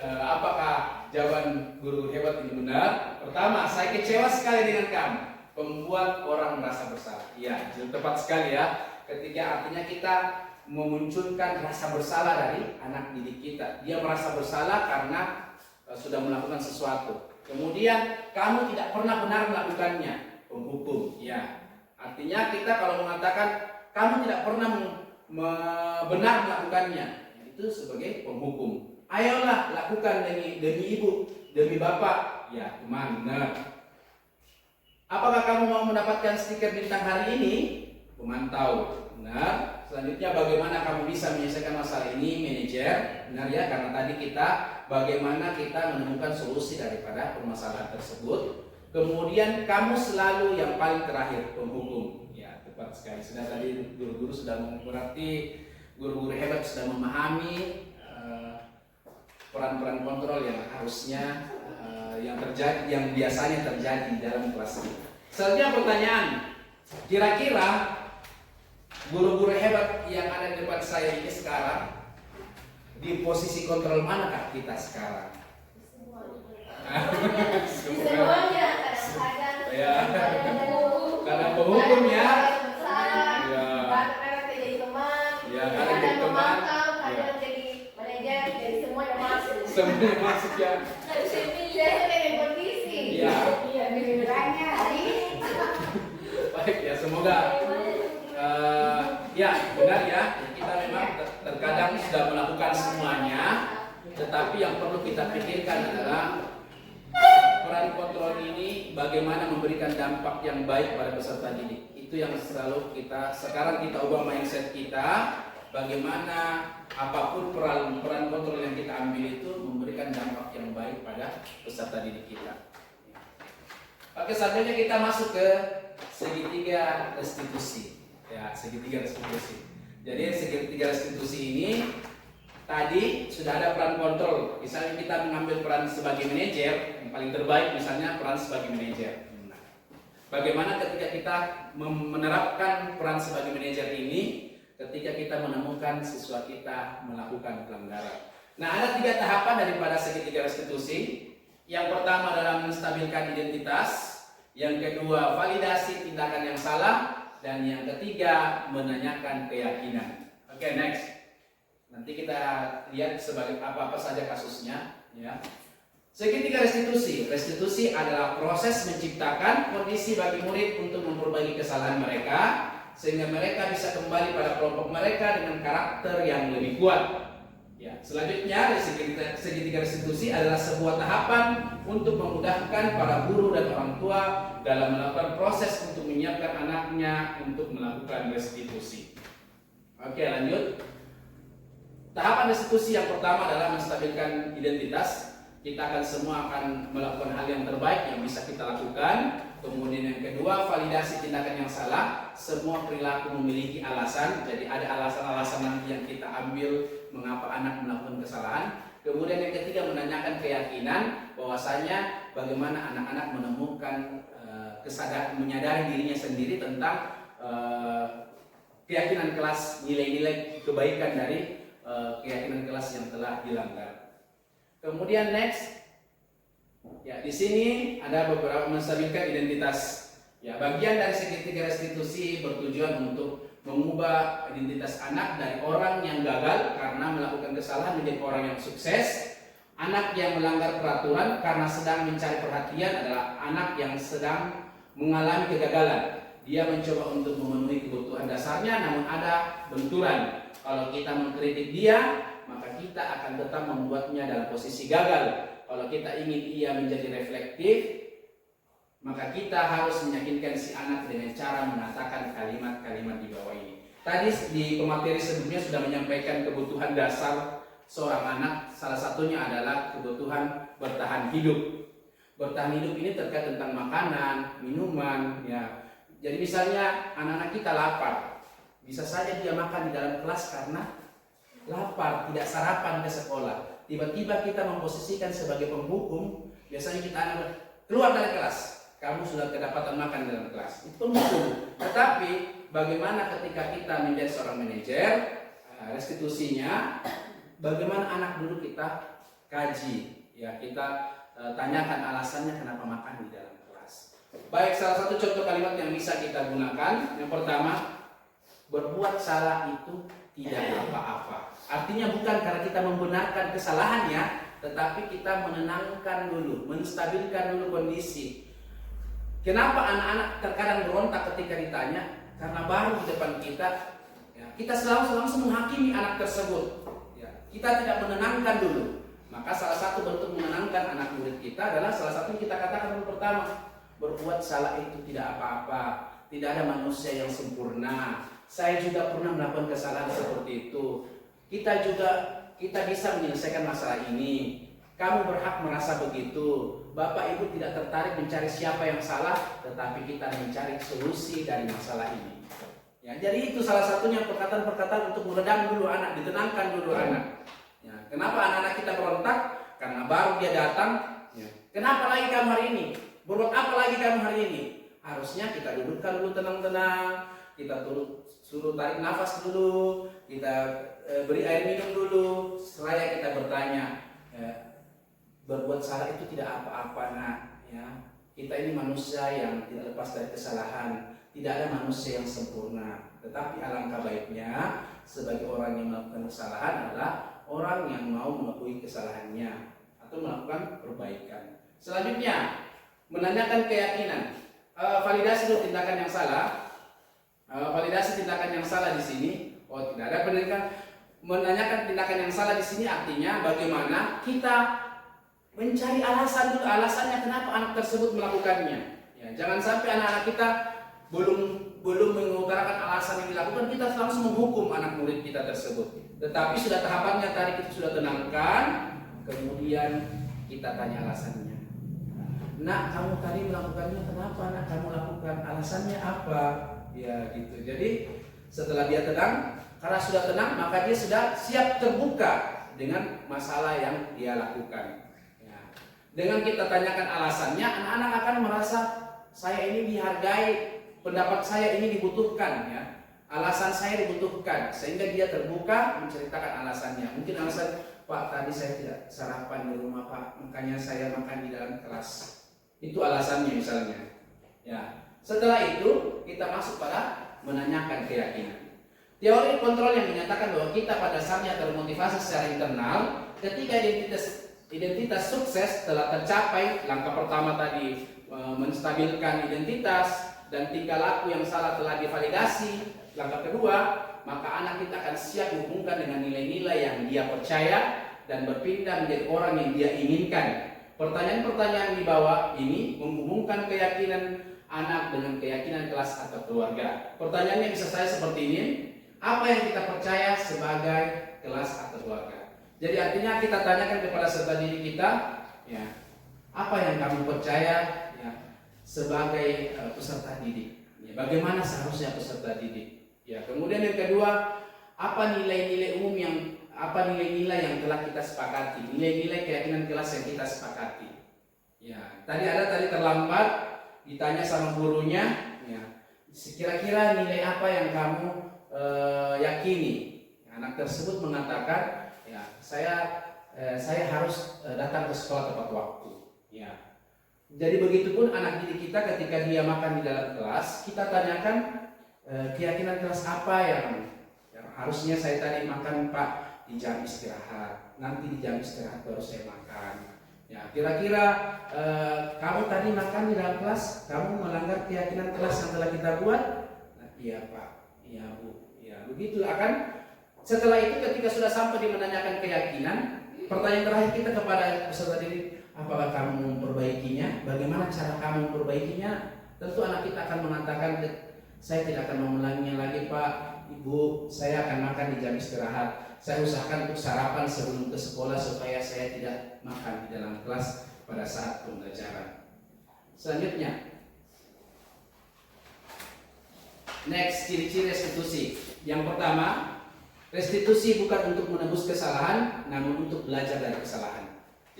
apakah jawaban guru hebat ini benar. Pertama, saya kecewa sekali dengan kamu. Membuat orang merasa bersalah. Ya, tepat sekali ya. Ketika artinya kita memunculkan rasa bersalah dari anak didik kita. Dia merasa bersalah karena sudah melakukan sesuatu. Kemudian kamu tidak pernah benar melakukannya. Penghukum. Ya. Artinya kita kalau mengatakan kamu tidak pernah benar melakukannya, itu sebagai penghukum. Ayolah lakukan demi ibu, demi bapak. Ya, teman, benar. Apakah kamu mau mendapatkan stiker bintang hari ini? Pemantau. Benar. Selanjutnya bagaimana kamu bisa menyelesaikan masalah ini, manajer? Benar ya, karena tadi kita bagaimana kita menemukan solusi daripada permasalahan tersebut. Kemudian kamu selalu yang paling terakhir, penghukum. Ya, tepat sekali. Sudah tadi guru-guru sudah berarti guru-guru hebat sudah memahami peran-peran kontrol yang harusnya yang terjadi, yang biasanya terjadi dalam kelas ini. Selanjutnya pertanyaan, kira-kira guru-guru hebat yang ada di depan saya ini sekarang di posisi kontrol manakah kita sekarang? Semuanya kadang-kadang Ya. penghukum, Karena penghukum ya. Ya. Kadang-kadang jadi teman, Ya, kadang jadi teman. memantau, Ya. kadang jadi manajer, jadi semuanya masuk. Semuanya masuk ya. Saya pengen kondisi. Iya. Iya, benerannya hari ini. Baik ya, semoga ya benar ya. Kita memang terkadang sudah melakukan semuanya, tetapi yang perlu kita pikirkan adalah peran kontrol ini bagaimana memberikan dampak yang baik pada peserta didik. Itu yang selalu sekarang kita ubah mindset kita. Bagaimana apapun peran kontrol yang kita ambil itu memberikan dampak yang baik pada peserta didik kita. Oke, selanjutnya kita masuk ke segitiga restitusi. Ya, segitiga restitusi. Jadi segitiga restitusi ini tadi sudah ada peran kontrol. Misalnya kita mengambil peran sebagai manajer, yang paling terbaik misalnya peran sebagai manajer. Nah, bagaimana ketika kita menerapkan peran sebagai manajer ini ketika kita menemukan siswa kita melakukan pelanggaran. Nah, ada 3 tahapan daripada segitiga restitusi. Yang pertama adalah menstabilkan identitas, yang kedua validasi tindakan yang salah, dan yang ketiga menanyakan keyakinan. Oke, next. Nanti kita lihat sebagai apa saja kasusnya. Ya. Segitiga restitusi. Restitusi adalah proses menciptakan kondisi bagi murid untuk memperbaiki kesalahan mereka, sehingga mereka bisa kembali pada kelompok mereka dengan karakter yang lebih kuat. Ya, selanjutnya segitiga restitusi adalah sebuah tahapan untuk memudahkan para guru dan orang tua dalam melakukan proses untuk menyiapkan anaknya untuk melakukan restitusi. Oke, lanjut. Tahapan restitusi yang pertama adalah menstabilkan identitas. Kita semua akan melakukan hal yang terbaik yang bisa kita lakukan. Kemudian yang kedua, validasi tindakan yang salah. Semua perilaku memiliki alasan, jadi ada alasan-alasan nanti yang kita ambil mengapa anak melakukan kesalahan. Kemudian yang ketiga, menanyakan keyakinan bahwasanya bagaimana anak-anak menemukan kesadaran, menyadari dirinya sendiri tentang keyakinan kelas, nilai-nilai kebaikan dari keyakinan kelas yang telah dilanggar. Kemudian next. Ya, di sini ada beberapa menstabilkan identitas. Ya, bagian dari segitiga restitusi bertujuan untuk mengubah identitas anak dari orang yang gagal karena melakukan kesalahan menjadi orang yang sukses. Anak yang melanggar peraturan karena sedang mencari perhatian adalah anak yang sedang mengalami kegagalan. Dia mencoba untuk memenuhi kebutuhan dasarnya, namun ada benturan. Kalau kita mengkritik dia, maka kita akan tetap membuatnya dalam posisi gagal. Kalau kita ingin ia menjadi reflektif, maka kita harus meyakinkan si anak dengan cara mengatakan kalimat-kalimat di bawah ini. Tadi di pemateri sebelumnya sudah menyampaikan kebutuhan dasar seorang anak. Salah satunya adalah kebutuhan bertahan hidup. Bertahan hidup ini terkait tentang makanan, minuman. Ya. Jadi misalnya anak-anak kita lapar, bisa saja dia makan di dalam kelas karena lapar, tidak sarapan ke sekolah. Tiba-tiba kita memposisikan sebagai penghukum, biasanya kita anak keluar dari kelas, kamu sudah kedapatan makan dalam kelas. Itu penghukum. Tetapi bagaimana ketika kita menjadi seorang manajer, restitusinya, bagaimana anak dulu kita kaji, ya kita tanyakan alasannya kenapa makan di dalam kelas. Baik, salah satu contoh kalimat yang bisa kita gunakan, yang pertama, berbuat salah itu tidak apa-apa. Artinya bukan karena kita membenarkan kesalahannya, tetapi kita menenangkan dulu, menstabilkan dulu kondisi. Kenapa anak-anak terkadang berontak ketika ditanya? Karena baru di depan kita, ya, kita selalu langsung menghakimi anak tersebut. Ya, kita tidak menenangkan dulu. Maka salah satu bentuk menenangkan anak murid kita adalah salah satu yang kita katakan yang pertama, berbuat salah itu tidak apa-apa. Tidak ada manusia yang sempurna. Saya juga pernah melakukan kesalahan seperti itu. Kita bisa menyelesaikan masalah ini. Kamu berhak merasa begitu. Bapak Ibu tidak tertarik mencari siapa yang salah, tetapi kita mencari solusi dari masalah ini. Ya, jadi itu salah satunya perkataan-perkataan untuk meredam dulu anak, ditenangkan dulu anak. Ya, kenapa anak-anak kita berontak? Karena baru dia datang. Ya. Kenapa lagi kamu hari ini? Berbuat apa lagi kamu hari ini? Harusnya kita dudukkan dulu tenang-tenang. Kita suruh tarik nafas dulu. Kita beri air minum dulu. Seraya kita bertanya. Berbuat salah itu tidak apa-apa, nak. Ya. Kita ini manusia yang tidak lepas dari kesalahan. Tidak ada manusia yang sempurna. Tetapi alangkah baiknya sebagai orang yang melakukan kesalahan adalah orang yang mau mengakui kesalahannya atau melakukan perbaikan. Selanjutnya, menanyakan keyakinan. Validasi untuk tindakan yang salah. Validasi tindakan yang salah di sini. Oh, tidak ada pendidikan. Menanyakan tindakan yang salah di sini artinya bagaimana kita mencari alasan dulu, alasannya kenapa anak tersebut melakukannya. Ya, jangan sampai anak-anak kita belum mengutarakan alasan yang dilakukan, kita langsung menghukum anak murid kita tersebut. Tetapi sudah tahapannya tadi kita sudah tenangkan, kemudian kita tanya alasannya. Nak, kamu tadi melakukannya kenapa? Nak, kamu lakukan alasannya apa? Ya gitu. Jadi setelah dia tenang, karena sudah tenang, maka dia sudah siap terbuka dengan masalah yang dia lakukan. Dengan kita tanyakan alasannya, anak-anak akan merasa saya ini dihargai, pendapat saya ini dibutuhkan, ya. Alasan saya dibutuhkan, sehingga dia terbuka menceritakan alasannya. Mungkin alasan, Pak, tadi saya tidak sarapan di rumah, Pak, makanya saya makan di dalam kelas. Itu alasannya misalnya. Ya. Setelah itu kita masuk pada menanyakan keyakinan. Teori kontrol yang menyatakan bahwa kita pada dasarnya termotivasi secara internal ketika identitas sukses telah tercapai. Langkah pertama tadi menstabilkan identitas dan tingkah laku yang salah telah divalidasi. Langkah kedua, maka anak kita akan siap menghubungkan dengan nilai-nilai yang dia percaya dan berpindah menjadi orang yang dia inginkan. Pertanyaan-pertanyaan di bawah ini menghubungkan keyakinan anak dengan keyakinan kelas atau keluarga. Pertanyaannya bisa saya seperti ini: apa yang kita percaya sebagai kelas atau keluarga? Jadi artinya kita tanyakan kepada peserta didik kita, ya, apa yang kamu percaya, ya, sebagai peserta didik? Ya, bagaimana seharusnya peserta didik? Ya, kemudian yang kedua, apa nilai-nilai umum yang telah kita sepakati? Nilai-nilai keyakinan kelas yang kita sepakati. Ya, tadi terlambat, ditanya sama gurunya, ya, kira-kira nilai apa yang kamu yakini? Anak tersebut mengatakan, ya, saya harus datang ke sekolah tepat waktu. Ya. Jadi begitupun anak didik kita ketika dia makan di dalam kelas, kita tanyakan keyakinan kelas apa yang harusnya saya tadi makan, Pak, di jam istirahat. Nanti di jam istirahat baru saya makan. Ya, kira-kira kamu tadi makan di dalam kelas, kamu melanggar keyakinan kelas yang telah kita buat? Nah, iya, Pak, iya, Bu. Ya, begitu akan. Setelah itu ketika sudah sampai di menanyakan keyakinan, pertanyaan terakhir kita kepada peserta didik, apakah kamu memperbaikinya? Bagaimana cara kamu memperbaikinya? Tentu anak kita akan mengatakan, saya tidak akan mengulanginya lagi, Pak, Ibu, saya akan makan di jam istirahat. Saya usahakan untuk sarapan sebelum ke sekolah supaya saya tidak makan di dalam kelas pada saat pembelajaran. Selanjutnya, next, ciri-ciri restitusi. Yang pertama, restitusi bukan untuk menebus kesalahan, namun untuk belajar dari kesalahan.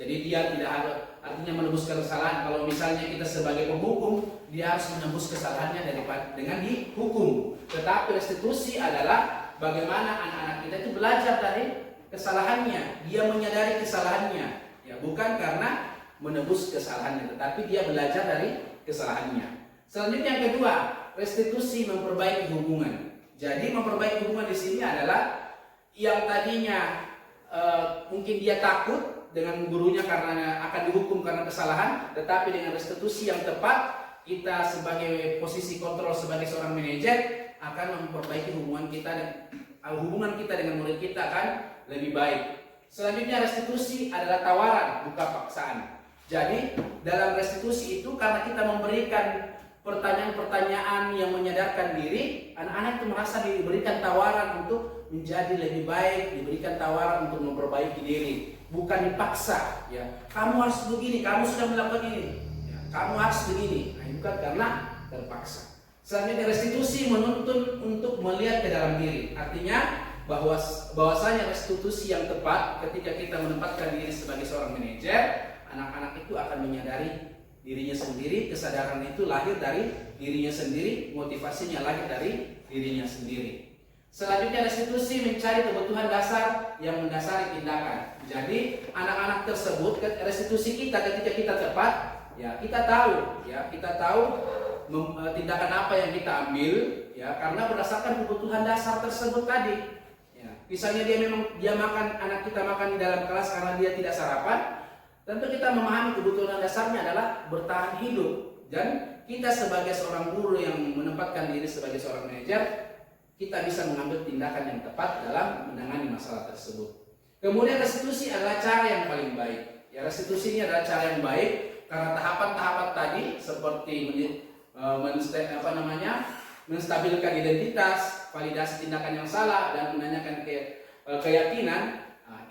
Jadi dia tidak artinya menebus kesalahan. Kalau misalnya kita sebagai penghukum, dia harus menebus kesalahannya dengan dihukum. Tetapi restitusi adalah bagaimana anak-anak kita itu belajar dari kesalahannya. Dia menyadari kesalahannya. Ya, bukan karena menebus kesalahannya, tetapi dia belajar dari kesalahannya. Selanjutnya yang kedua, restitusi memperbaiki hubungan. Jadi memperbaiki hubungan di sini adalah yang tadinya mungkin dia takut dengan gurunya karena akan dihukum karena kesalahan, tetapi dengan restitusi yang tepat, kita sebagai posisi kontrol sebagai seorang manajer akan memperbaiki hubungan kita dengan murid kita akan lebih baik. Selanjutnya restitusi adalah tawaran, bukan paksaan. Jadi dalam restitusi itu karena kita memberikan pertanyaan-pertanyaan yang menyadarkan diri, anak-anak itu merasa diberikan tawaran untuk menjadi lebih baik, diberikan tawaran untuk memperbaiki diri, bukan dipaksa. Ya, kamu harus begini, kamu sudah melakukan ini, ya, kamu harus begini. Nah, bukan karena terpaksa. Selanjutnya restitusi menuntun untuk melihat ke dalam diri. Artinya bahwasanya restitusi yang tepat ketika kita menempatkan diri sebagai seorang manajer, anak-anak itu akan menyadari dirinya sendiri, kesadaran itu lahir dari dirinya sendiri, motivasinya lahir dari dirinya sendiri. Selanjutnya restitusi mencari kebutuhan dasar yang mendasari tindakan. Jadi anak-anak tersebut, restitusi kita ketika kita tepat, ya kita tahu tindakan apa yang kita ambil, ya karena berdasarkan kebutuhan dasar tersebut tadi. Ya, misalnya dia makan, anak kita makan di dalam kelas karena dia tidak sarapan. Tentu kita memahami kebutuhan dasarnya adalah bertahan hidup, dan kita sebagai seorang guru yang menempatkan diri sebagai seorang manajer, kita bisa mengambil tindakan yang tepat dalam menangani masalah tersebut. Kemudian restitusi adalah cara yang paling baik. Ya, restitusi ini adalah cara yang baik karena tahapan-tahapan tadi seperti menstabilkan identitas, validasi tindakan yang salah, dan menanyakan keyakinan.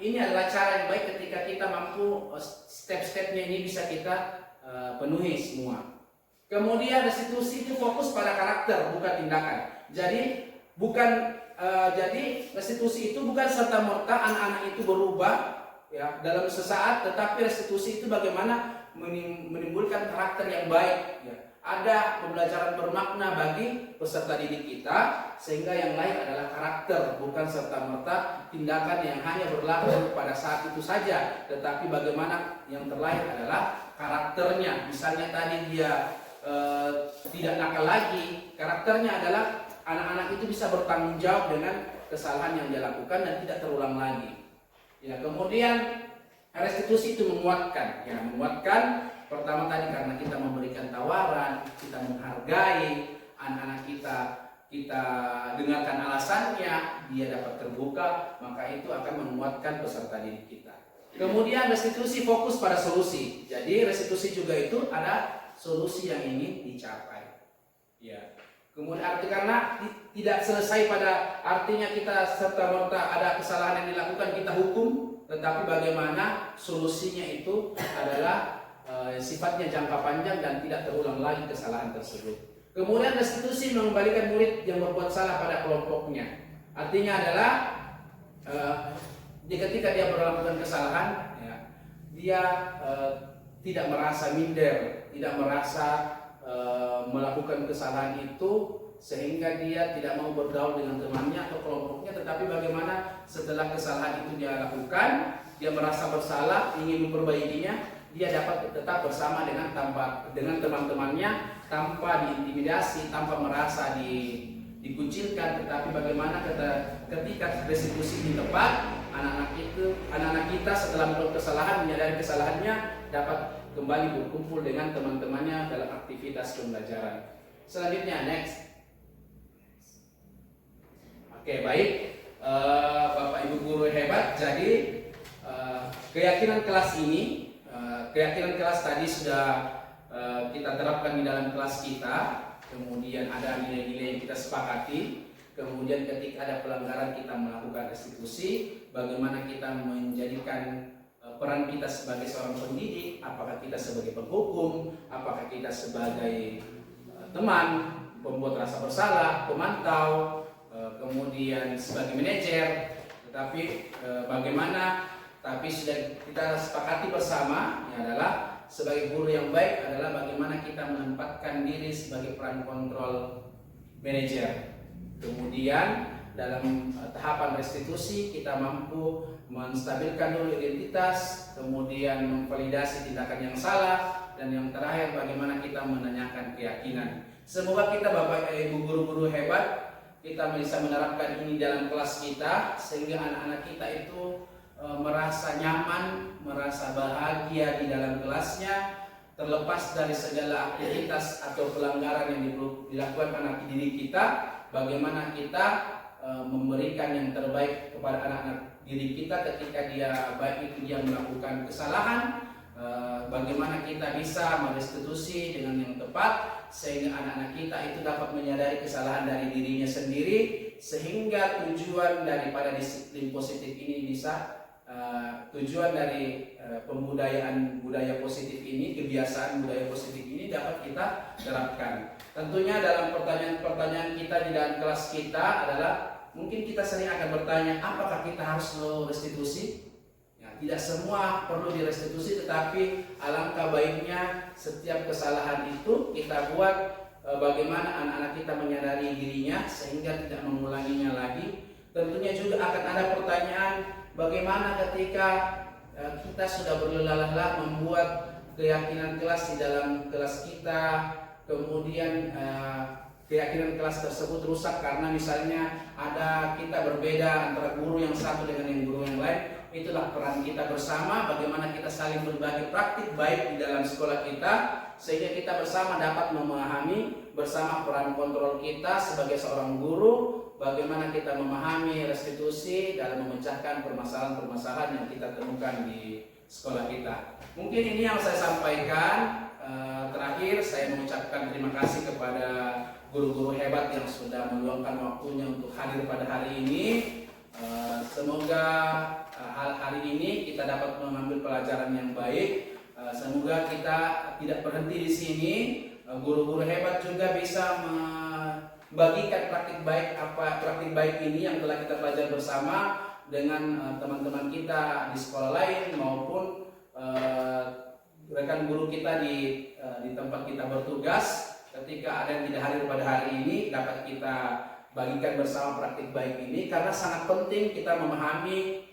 Ini adalah cara yang baik ketika kita mampu step-stepnya ini bisa kita penuhi semua. Kemudian restitusi itu fokus pada karakter, bukan tindakan. Jadi restitusi itu bukan serta-merta anak-anak itu berubah ya dalam sesaat, tetapi restitusi itu bagaimana menimbulkan karakter yang baik. Ya. Ada pembelajaran bermakna bagi peserta didik kita, sehingga yang lain adalah karakter, bukan serta-merta tindakan yang hanya berlaku pada saat itu saja, tetapi bagaimana yang terlahir adalah karakternya. Misalnya tadi dia tidak nakal lagi, karakternya adalah anak-anak itu bisa bertanggung jawab dengan kesalahan yang dia lakukan dan tidak terulang lagi. Ya, kemudian restitusi itu menguatkan, pertama tadi karena kita memberikan tawaran, kita menghargai anak-anak kita dengarkan alasannya, dia dapat terbuka, maka itu akan menguatkan peserta didik kita. Kemudian restitusi fokus pada solusi. Jadi restitusi juga itu ada solusi yang ingin dicapai. Ya. Kemudian karena tidak selesai pada artinya kita serta-merta ada kesalahan yang dilakukan kita hukum, tetapi bagaimana solusinya itu adalah sifatnya jangka panjang dan tidak terulang lagi kesalahan tersebut. Kemudian restitusi mengembalikan murid yang berbuat salah pada kelompoknya. Artinya adalah ketika dia melakukan kesalahan, ya, dia tidak merasa minder, tidak merasa melakukan kesalahan itu sehingga dia tidak mau bergaul dengan temannya atau kelompoknya, tetapi bagaimana setelah kesalahan itu dia lakukan, dia merasa bersalah, ingin memperbaikinya, dia dapat tetap bersama dengan teman-temannya tanpa diintimidasi, tanpa merasa dikucilkan. Tetapi bagaimana ketika restitusi ini tepat, anak-anak kita setelah melakukan kesalahan, menyadari kesalahannya, dapat kembali berkumpul dengan teman-temannya dalam aktivitas pembelajaran. Selanjutnya next. Oke, baik, Bapak Ibu guru hebat. Jadi keyakinan kelas ini, keyakinan kelas tadi sudah kita terapkan di dalam kelas kita. Kemudian ada nilai-nilai yang kita sepakati. Kemudian ketika ada pelanggaran kita melakukan restitusi. Bagaimana kita menjadikan peran kita sebagai seorang pendidik, apakah kita sebagai penghukum, apakah kita sebagai teman, pembuat rasa bersalah, pemantau, kemudian sebagai manajer. Tetapi bagaimana, tapi sudah kita sepakati bersama adalah sebagai guru yang baik adalah bagaimana kita menempatkan diri sebagai peran kontrol manajer. Kemudian dalam tahapan restitusi kita mampu menstabilkan dulu identitas, kemudian memvalidasi tindakan yang salah, dan yang terakhir bagaimana kita menanyakan keyakinan. Semoga kita Bapak Ibu guru-guru hebat, kita bisa menerapkan ini dalam kelas kita sehingga anak-anak kita itu merasa nyaman, merasa bahagia di dalam kelasnya, terlepas dari segala aktivitas atau pelanggaran yang dilakukan anak didik kita. Bagaimana kita memberikan yang terbaik kepada anak-anak didik kita ketika dia baik itu dia melakukan kesalahan, bagaimana kita bisa merestitusi dengan yang tepat sehingga anak-anak kita itu dapat menyadari kesalahan dari dirinya sendiri, sehingga tujuan daripada disiplin positif ini bisa tujuan dari pembudayaan budaya positif ini, kebiasaan budaya positif ini dapat kita terapkan. Tentunya dalam pertanyaan-pertanyaan kita di dalam kelas kita adalah mungkin kita sering akan bertanya, apakah kita harus restitusi? Tidak semua perlu direstitusi, tetapi alangkah baiknya setiap kesalahan itu kita buat bagaimana anak-anak kita menyadari dirinya sehingga tidak mengulanginya lagi. Tentunya juga akan ada pertanyaan, bagaimana ketika kita sudah berlelah-lelah membuat keyakinan kelas di dalam kelas kita, kemudian keyakinan kelas tersebut rusak karena misalnya ada kita berbeda antara guru yang satu dengan yang guru yang lain. Itulah peran kita bersama, bagaimana kita saling berbagi praktik baik di dalam sekolah kita sehingga kita bersama dapat memahami bersama peran kontrol kita sebagai seorang guru, bagaimana kita memahami restitusi dalam memecahkan permasalahan-permasalahan yang kita temukan di sekolah kita. Mungkin ini yang saya sampaikan. Terakhir saya mengucapkan terima kasih kepada guru-guru hebat yang sudah meluangkan waktunya untuk hadir pada hari ini. Semoga hari ini kita dapat mengambil pelajaran yang baik. Semoga kita tidak berhenti di sini. Guru-guru hebat juga bisa membagikan praktik baik ini yang telah kita pelajari bersama dengan teman-teman kita di sekolah lain maupun rekan guru kita di tempat kita bertugas. Ketika ada yang tidak hadir pada hari ini, dapat kita bagikan bersama praktik baik ini karena sangat penting kita memahami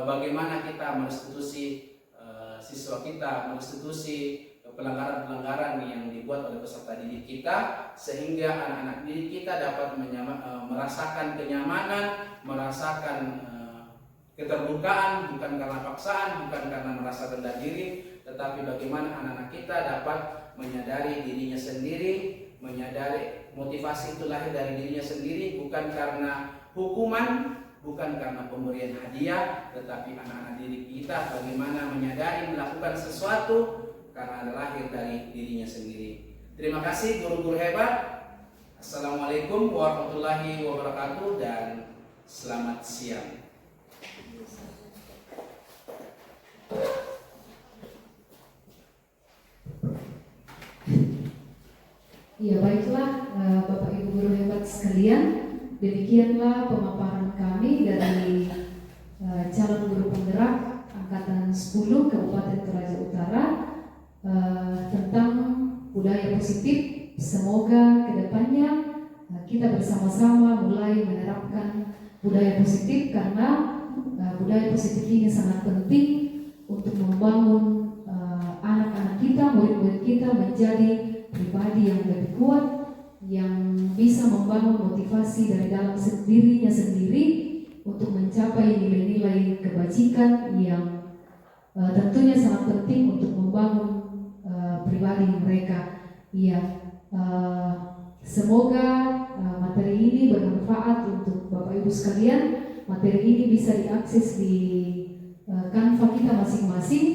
bagaimana kita merestitusi siswa kita, merestitusi pelanggaran-pelanggaran yang dibuat oleh peserta didik kita sehingga anak-anak didik kita dapat merasakan kenyamanan, merasakan keterbukaan, bukan karena paksaan, bukan karena merasa rendah diri, tetapi bagaimana anak-anak kita dapat menyadari dirinya sendiri, menyadari motivasi itu lahir dari dirinya sendiri, bukan karena hukuman, bukan karena pemberian hadiah, tetapi anak-anak didik kita bagaimana menyadari melakukan sesuatu karena lahir dari dirinya sendiri. Terima kasih guru-guru hebat. Assalamualaikum warahmatullahi wabarakatuh dan selamat siang. Ya baiklah Bapak Ibu guru hebat sekalian, demikianlah pemaparan kami dari calon guru penggerak Angkatan 10 Kabupaten Toraja Utara tentang budaya positif. Semoga kedepannya kita bersama-sama mulai menerapkan budaya positif karena budaya positif ini sangat penting untuk membangun anak-anak kita, murid-murid kita menjadi pribadi yang lebih kuat, yang bisa membangun motivasi dari dalam dirinya sendiri untuk mencapai nilai-nilai kebajikan yang tentunya sangat penting untuk membangun pribadi mereka. Semoga materi ini bermanfaat untuk Bapak Ibu sekalian. Materi ini bisa diakses di Canva kita masing-masing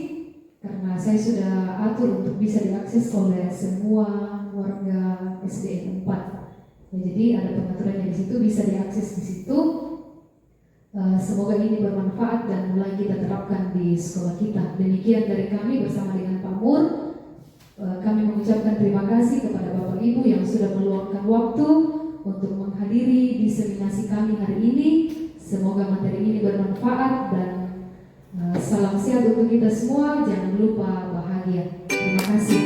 karena saya sudah atur untuk bisa diakses oleh semua warga SDN 4. Jadi ada pengaturannya di situ, bisa diakses di situ. Semoga ini bermanfaat dan mulai kita terapkan di sekolah kita. Demikian dari kami bersama dengan Pak Mur. Kami mengucapkan terima kasih kepada Bapak Ibu yang sudah meluangkan waktu untuk menghadiri diseminasi kami hari ini. Semoga materi ini bermanfaat dan salam sehat untuk kita semua. Jangan lupa bahagia. Terima kasih.